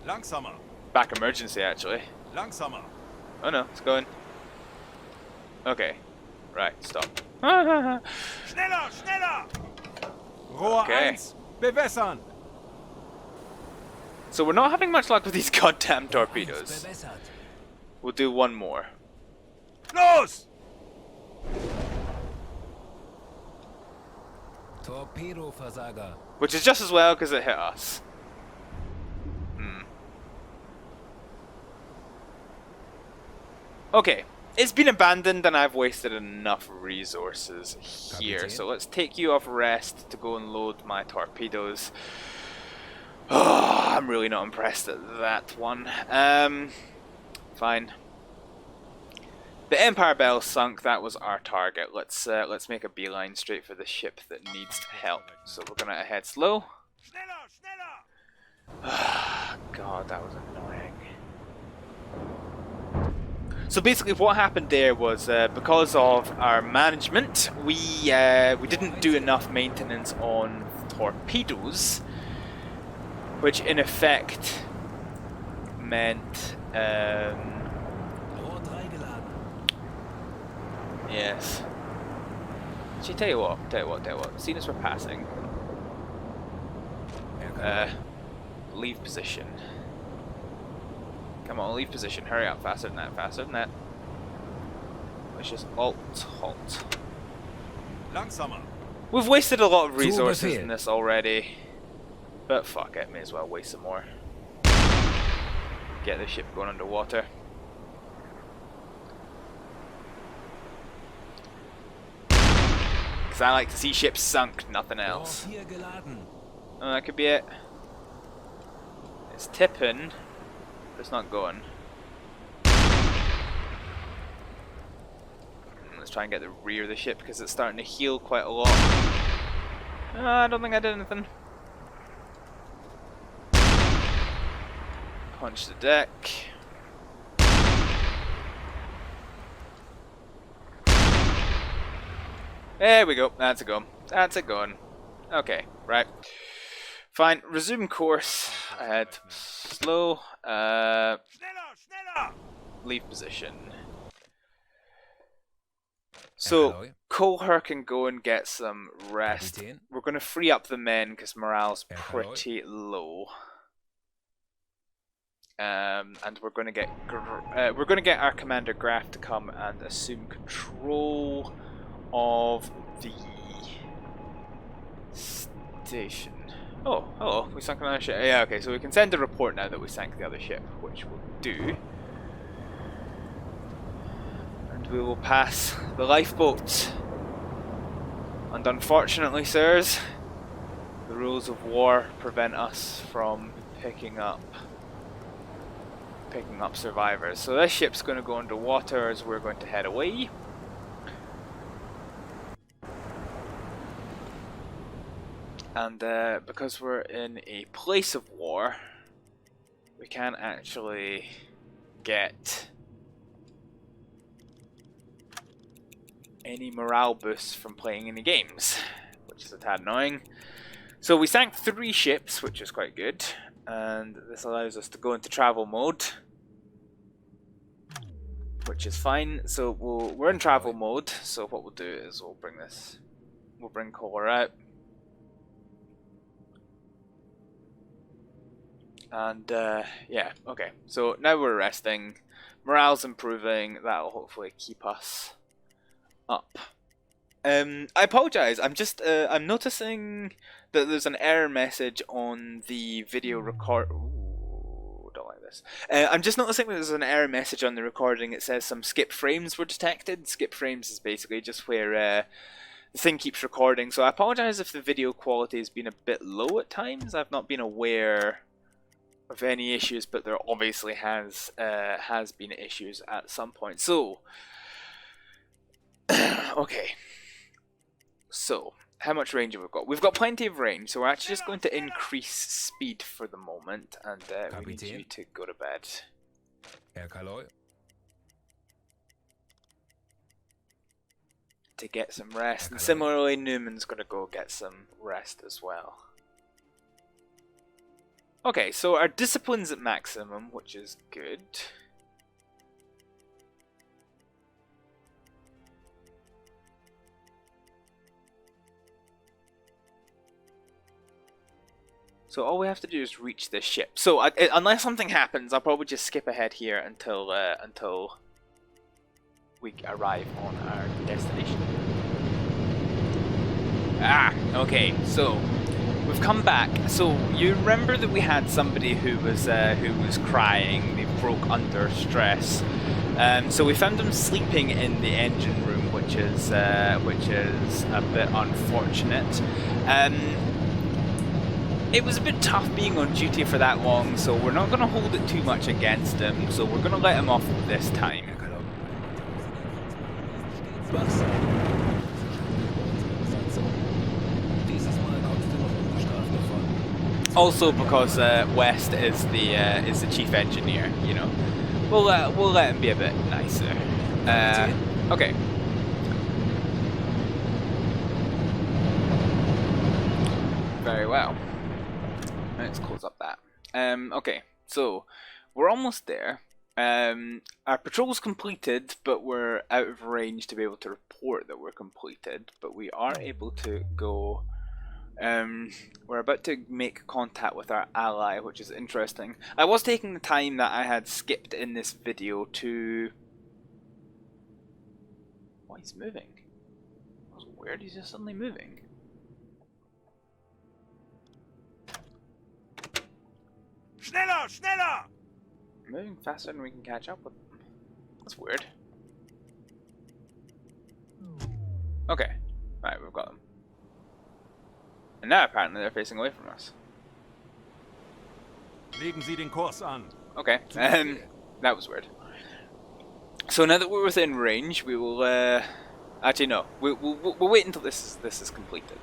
Langsamer! Back emergency, actually. Langsamer! Oh no, it's going. Okay. Right, stop. Schneller! Schneller! Rohr Okay. 1, bewässern! So we're not having much luck with these goddamn torpedoes. We'll do one more. Los! Torpedoversager. Which is just as well because it hit us. Okay, it's been abandoned and I've wasted enough resources here. So let's take you off rest to go and load my torpedoes. Oh, I'm really not impressed at that one. Fine. The Empire Bell sunk. That was our target. Let's make a beeline straight for the ship that needs help. So we're gonna head slow. Schneller! Schneller! God, that was annoying. So basically, what happened there was because of our management, we didn't do enough maintenance on torpedoes, which in effect meant yes. Actually, tell you what. Seeing as we're passing, leave position. Come on, leave position. Hurry up, faster than that, faster than that. Let's just halt. Langsamer! We've wasted a lot of resources in this already. But fuck it, may as well waste some more. Get the ship going underwater. Because I like to see ships sunk, nothing else. Oh, that could be it. It's tipping. but it's not going. Let's try and get the rear of the ship because it's starting to heal quite a lot. I don't think I did anything. Punch the deck. There we go. That's a go. That's it going. Okay, right. Fine. Resume course. Ahead. Slow. Leave position. So, Coher can go and get some rest. We're going to free up the men because morale's pretty low. And we're going to get our commander Graf to come and assume control of the station. Oh, hello. We sunk another ship. Yeah, okay. So we can send a report now that we sank the other ship, which we'll do. We will pass the lifeboats. And unfortunately, sirs, the rules of war prevent us from picking up survivors. So this ship's going to go underwater as we're going to head away. And because we're in a place of war, we can't actually get any morale boosts from playing any games, which is a tad annoying. So we sank 3 ships, which is quite good, and this allows us to go into travel mode, which is fine. So we're in travel mode. So what we'll do is we'll bring Kohler out, and yeah, okay. So now we're resting, morale's improving. That'll hopefully keep us up. I apologize. I'm noticing that there's an error message on the video record. Ooh, don't like this. I'm just noticing that there's an error message on the recording. It says some skip frames were detected. Skip frames is basically just where the thing keeps recording. So I apologize if the video quality has been a bit low at times. I've not been aware of any issues, but there obviously has been issues at some point. So. Okay, so how much range have we got? We've got plenty of range, so we're actually just going to increase speed for the moment, and we need you to go to bed. To get some rest, and similarly Newman's going to go get some rest as well. Okay, so our discipline's at maximum, which is good. So all we have to do is reach this ship. So unless something happens, I'll probably just skip ahead here until we arrive on our destination. Okay. So we've come back. So you remember that we had somebody who was crying. They broke under stress. So we found them sleeping in the engine room, which is a bit unfortunate. It was a bit tough being on duty for that long, so we're not going to hold it too much against him, so we're going to let him off this time. Also because West is the chief engineer, you know. We'll let him be a bit nicer. Okay. Very well. Let's close up that. Okay, so we're almost there. Our patrol's completed, but we're out of range to be able to report that we're completed. But we are able to go. We're about to make contact with our ally, which is interesting. I was taking the time that I had skipped in this video to. Oh, he's moving. That was weird. He's just suddenly moving. Schneller, schneller! Moving faster than we can catch up with them. That's weird. Okay. Right, we've got them. And now apparently they're facing away from us. Legen Sie den Kurs an. Okay. That was weird. So now that we're within range, we will. Actually, no. We'll wait until this is completed.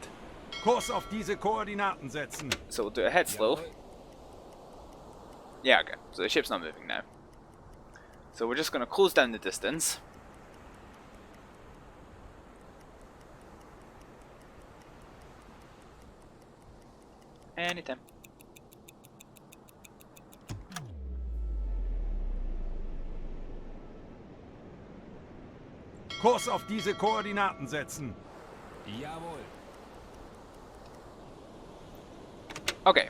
Kurs auf diese Koordinaten setzen. So we'll do a head slow. Yeah, okay. So the ship's not moving now. So we're just going to close down the distance. Anytime. Kurs auf diese Koordinaten setzen. Jawohl. Okay.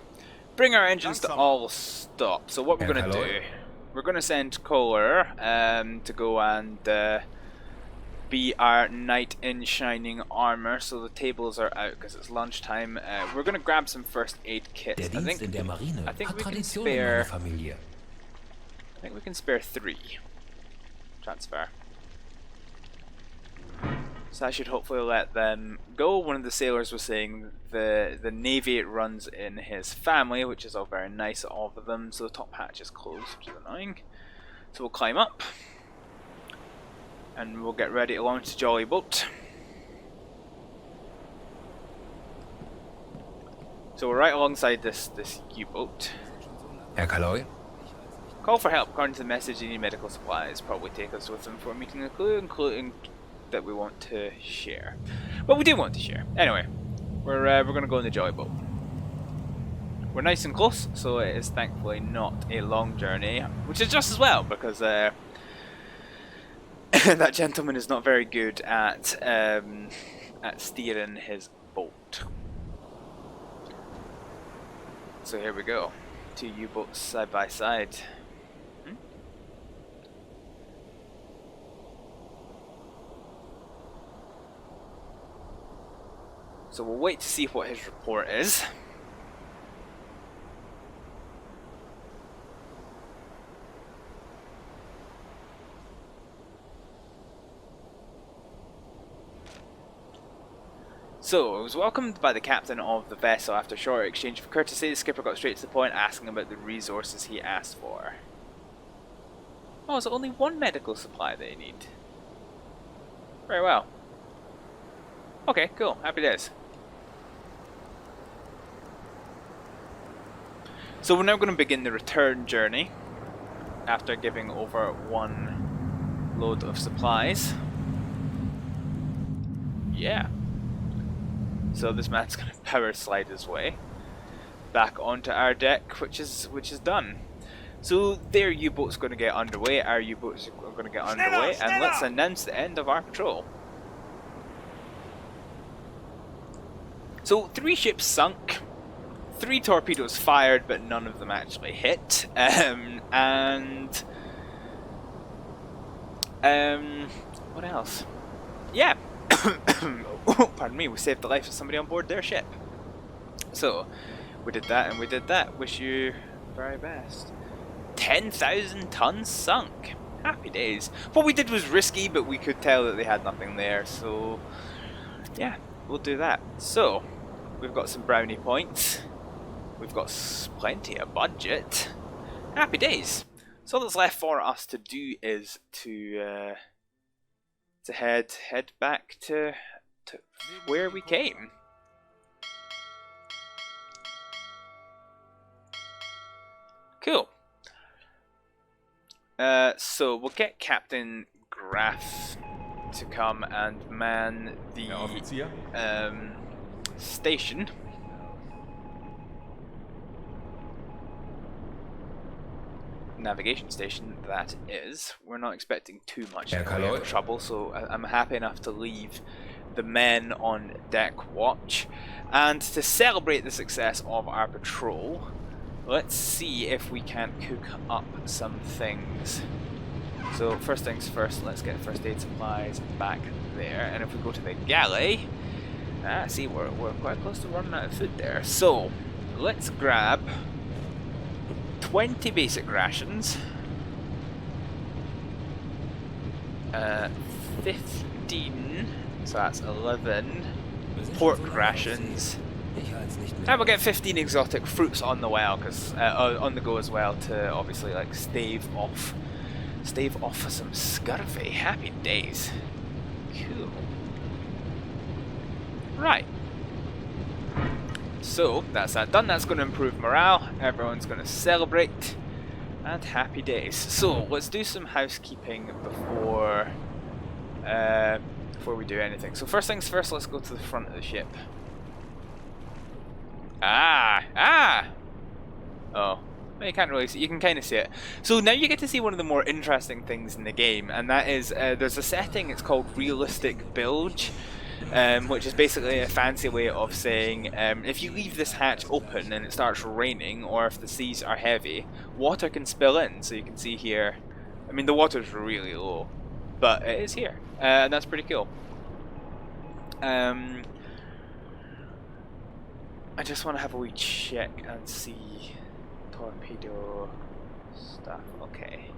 Bring our engines to all stop. So what we're going to do, we're going to send Kohler to go and be our knight in shining armor. So the tables are out because it's lunchtime. We're going to grab some first aid kits. Der Dienst in der Marine I think hat we can Tradition in spare. meiner Familie. I think we can spare 3. Transfer. So I should hopefully let them go. One of the sailors was saying the navy runs in his family, which is all very nice of them. So the top hatch is closed, which is annoying. So we'll climb up. And we'll get ready to launch the Jollyboat. So we're right alongside this U-boat. Herr Kaloy? Call for help. According to the message, you need medical supplies. Probably take us with them for meeting a clue, including that we want to share. Well, we do want to share. Anyway, we're going to go in the Jollyboat. We're nice and close, so it is thankfully not a long journey, which is just as well because that gentleman is not very good at steering his boat. So here we go. 2 U-boats side by side. So we'll wait to see what his report is. So, I was welcomed by the captain of the vessel. After a short exchange of courtesy, the skipper got straight to the point, asking about the resources he asked for. Oh, is it only 1 medical supply they need? Very well. Okay, cool. Happy days. So we're now going to begin the return journey after giving over 1 load of supplies. Yeah. So this man's going to power slide his way back onto our deck, which is done. So their U-boat's going to get underway, our U-boats are going to get underway, and let's announce the end of our patrol. So 3 ships sunk. 3 torpedoes fired, but none of them actually hit. What else? Yeah. Oh, pardon me, we saved the life of somebody on board their ship. So, we did that and we did that. Wish you very best. 10,000 tons sunk. Happy days. What we did was risky, but we could tell that they had nothing there. So, yeah, we'll do that. So, we've got some brownie points. We've got plenty of budget. Happy days. So all that's left for us to do is to head back to where we came. Cool. So we'll get Captain Graf to come and man the station. Navigation station that is. We're not expecting too much trouble, so I'm happy enough to leave the men on deck watch. And to celebrate the success of our patrol, let's see if we can cook up some things. So first things first, let's get first aid supplies back there, and if we go to the galley, see we're quite close to running out of food there. So let's grab 20 basic rations, 15, so that's 11 pork rations, Ich halte nicht mehr. And we'll get 15 exotic fruits on the well, cause on the go as well, to obviously like stave off some scurvy. Happy days. Cool. Right. So that's that done. That's going to improve morale. Everyone's going to celebrate, and happy days. So let's do some housekeeping before we do anything. So first things first, let's go to the front of the ship. Oh, well, you can't really see. You can kind of see it. So now you get to see one of the more interesting things in the game, and that is there's a setting. It's called realistic bilge. Which is basically a fancy way of saying if you leave this hatch open and it starts raining, or if the seas are heavy, water can spill in. So you can see here, I mean the water's really low, but it is here, and that's pretty cool. I just want to have a wee check and see torpedo stuff. Okay.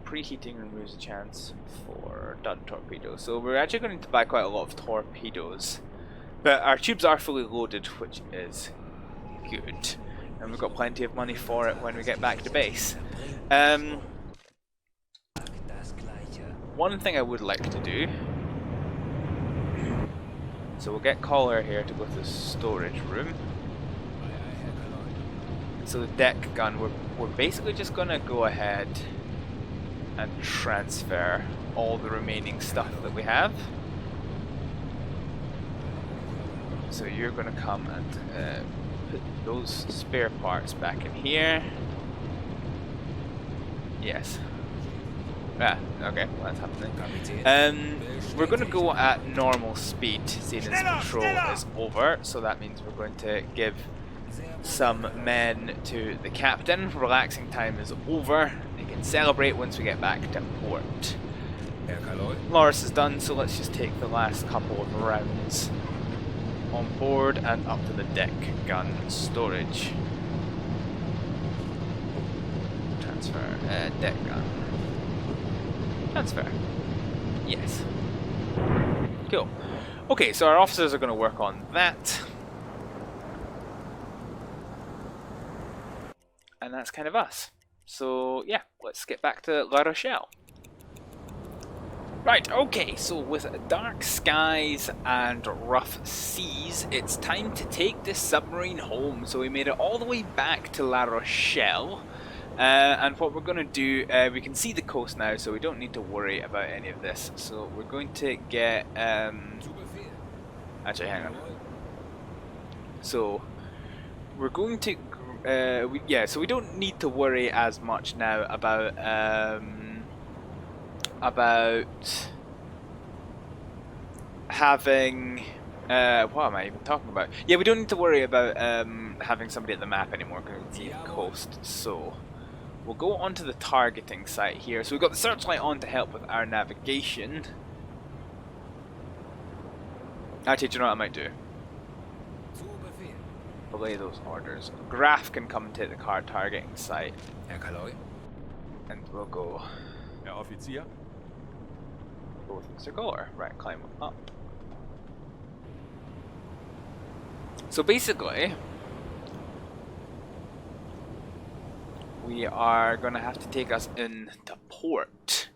Preheating removes a chance for done torpedoes. So we're actually going to buy quite a lot of torpedoes. But our tubes are fully loaded, which is good. And we've got plenty of money for it when we get back to base. One thing I would like to do... So we'll get Collar here to go to the storage room. So the deck gun, we're basically just going to go ahead and transfer all the remaining stuff that we have. So you're going to come and put those spare parts back in here. Yes. Ah, okay, well, that's happening. We're going to go at normal speed, seeing as control is over. So that means we're going to give some men to the captain. Relaxing time is over. They can celebrate once we get back to port. Loris is done, so let's just take the last couple of rounds on board and up to the deck gun storage. Transfer, deck gun. Transfer. Yes. Cool. Okay, so our officers are going to work on that. And that's kind of us. So yeah, let's get back to La Rochelle. Right, okay, so with dark skies and rough seas, it's time to take this submarine home. So we made it all the way back to La Rochelle. And what we're going to do, we can see the coast now, so we don't need to worry about any of this. So we're going to get... actually, hang on. So we're going to... yeah, so we don't need to worry as much now about having what am I even talking about? Yeah, we don't need to worry about having somebody at the map anymore because it's the coast. So we'll go onto the targeting site here. So we've got the searchlight on to help with our navigation. Actually, do you know what I might do? Belay those orders. Graf can come to the car targeting site. And we'll go. Herr Offizier? Go with Mr. Goller. Right, climb up. So basically, we are going to have to take us into port,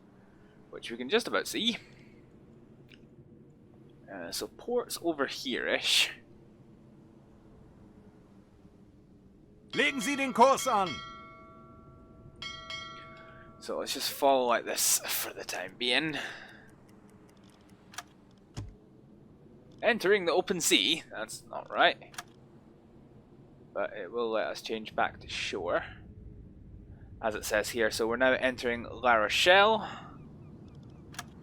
which we can just about see. So port's over here-ish. Legen Sie den Kurs an! So let's just follow like this for the time being. Entering the open sea. That's not right. But it will let us change back to shore, as it says here. So we're now entering La Rochelle,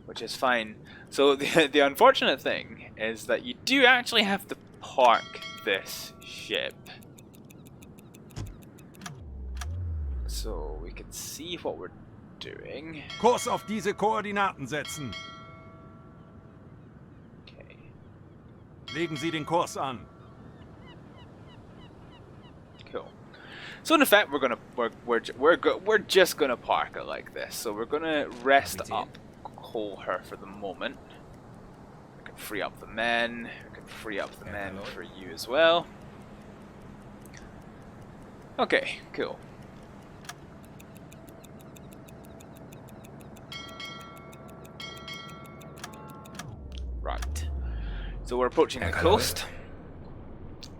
which is fine. So the unfortunate thing is that you do actually have to park this ship. So we can see what we're doing. Kurs auf diese Koordinaten setzen. Okay. Legen Sie den Kurs an. Cool. So in effect, we're just gonna park it like this. So we're gonna rest up, coal her for the moment. can free up the men. We can free up the men for you as well. Okay, cool. Right. So we're approaching the coast.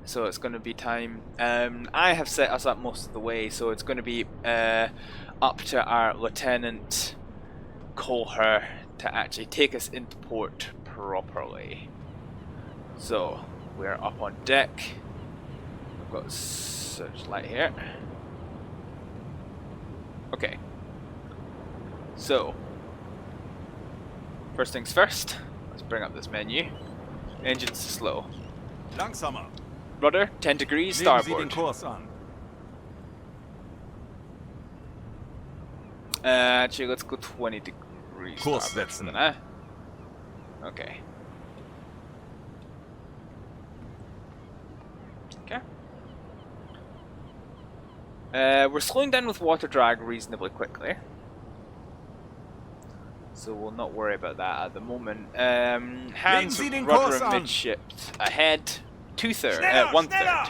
So it's going to be time. I have set us up most of the way, so it's going to be up to our Lieutenant Colher to actually take us into port properly. So we're up on deck. I've got a searchlight here. Okay. So first things first. Let's bring up this menu. Engines slow. Langsamer. Rudder 10 degrees Legen Sie starboard. den Kurs an. Actually, let's go 20 degrees Kurs starboard. setzen. Then, okay. Okay. We're slowing down with water drag reasonably quickly, so we'll not worry about that at the moment. Hands Sie den rudder Kurs an. midships ahead, 2/3, Schneller, 1/3. schneller.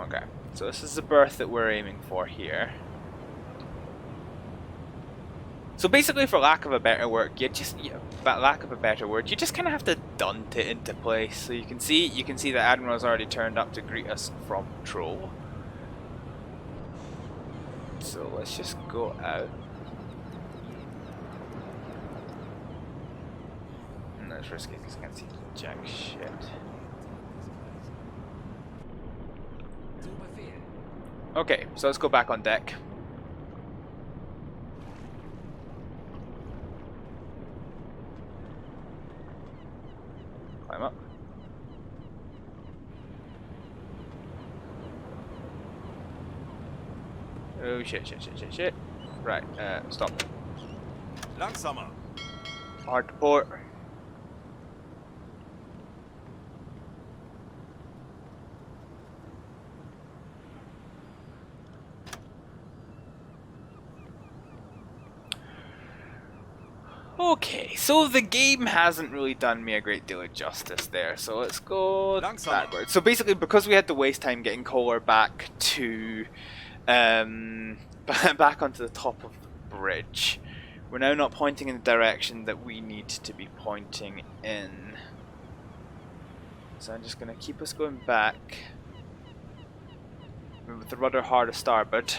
Okay, so this is the berth that we're aiming for here. So basically, for lack of a better word, you just kind of have to dunt it into place. So you can see the Admiral's already turned up to greet us from patrol. So let's just go out. And that's risky because I can't see jack shit. Okay, so let's go back on deck. Climb up. Oh shit. Right, stop. Langsamer. Hard to port. Okay, so the game hasn't really done me a great deal of justice there, so let's go backwards. So basically, because we had to waste time getting Kohler back to, back onto the top of the bridge, we're now not pointing in the direction that we need to be pointing in. So I'm just going to keep us going back. With the rudder hard to starboard.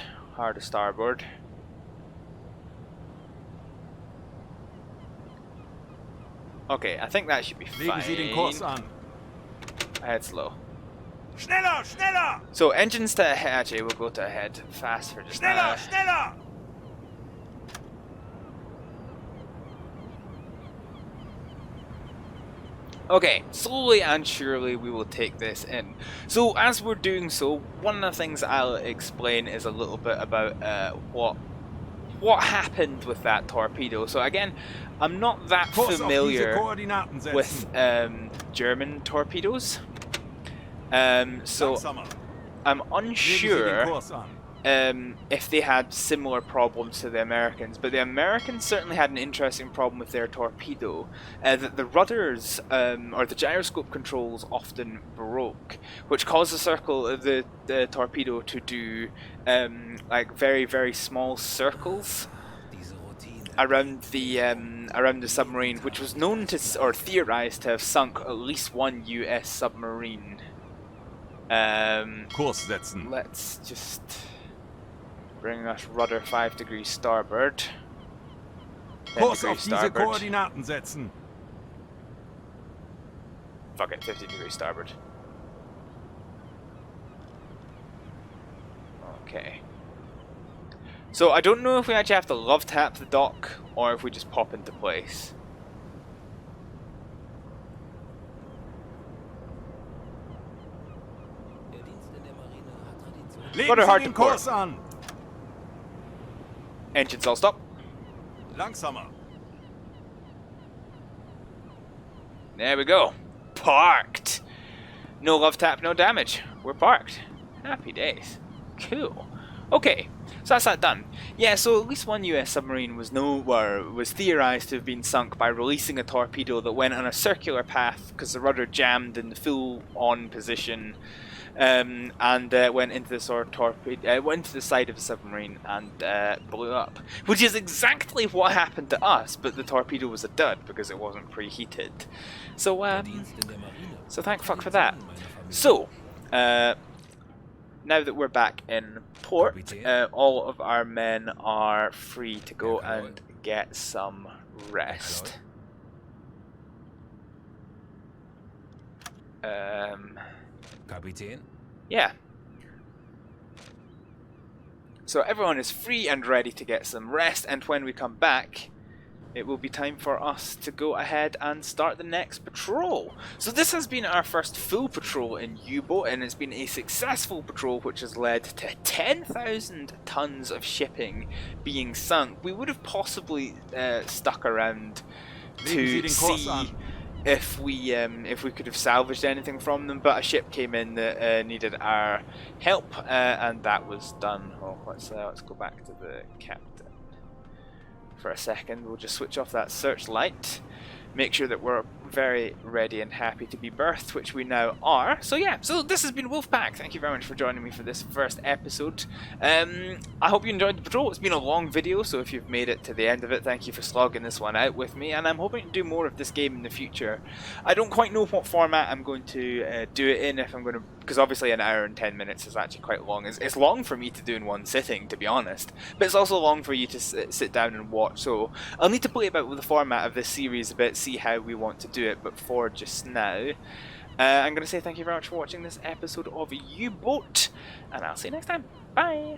Okay, I think that should be fine. Legen Sie den Kurs an. Ahead slow. Schneller, schneller. So engines to ahead. Actually, we'll go to ahead fast for just now. Schneller. Okay, slowly and surely we will take this in. So as we're doing so, one of the things I'll explain is a little bit about what happened with that torpedo. So again, I'm not that familiar with German torpedoes, so I'm unsure if they had similar problems to the Americans, but the Americans certainly had an interesting problem with their torpedo, that the rudders or the gyroscope controls often broke, which caused the torpedo to do like very small circles around the submarine, which was known to, or theorized to have sunk at least one US submarine. Kurs setzen. Let's just bring us rudder 5 degrees starboard. 10 Kurs degrees auf diese starboard. Koordinaten setzen. Fuck it, 50 degrees starboard. Okay. So I don't know if we actually have to love tap the dock or if we just pop into place. Legen hard Sie to den Kurs an. Engines all stop. Langsamer. There we go. Parked. No love tap, no damage. We're parked. Happy days. Cool. Okay, so that's that done. Yeah, so at least one US submarine was theorized to have been sunk by releasing a torpedo that went on a circular path because the rudder jammed in the full on position, and went into the side of the submarine and blew up, which is exactly what happened to us. But the torpedo was a dud because it wasn't preheated. So so thank fuck for that. So now that we're back in port, all of our men are free to go and get some rest. Kapitän? Yeah. So everyone is free and ready to get some rest, and when we come back, it will be time for us to go ahead and start the next patrol. So this has been our first full patrol in U-boat, and it's been a successful patrol which has led to 10,000 tons of shipping being sunk. We would have possibly stuck around to see if we could have salvaged anything from them, but a ship came in that needed our help, and that was done. Oh, let's go back to the captain for a second. We'll just switch off that searchlight, make sure that we're very ready and happy to be berthed, which we now are. So yeah, so this has been Wolfpack. Thank you very much for joining me for this first episode. I hope you enjoyed the patrol. It's been a long video, so if you've made it to the end of it, thank you for slogging this one out with me, and I'm hoping to do more of this game in the future. I don't quite know what format I'm going to do it in, if I'm going to, because obviously an hour and 10 minutes is actually quite long. It's long for me to do in one sitting, to be honest, but it's also long for you to sit down and watch, so I'll need to play about with the format of this series a bit, see how we want to do it, but for just now, I'm going to say thank you very much for watching this episode of U-Boat, and I'll see you next time. Bye!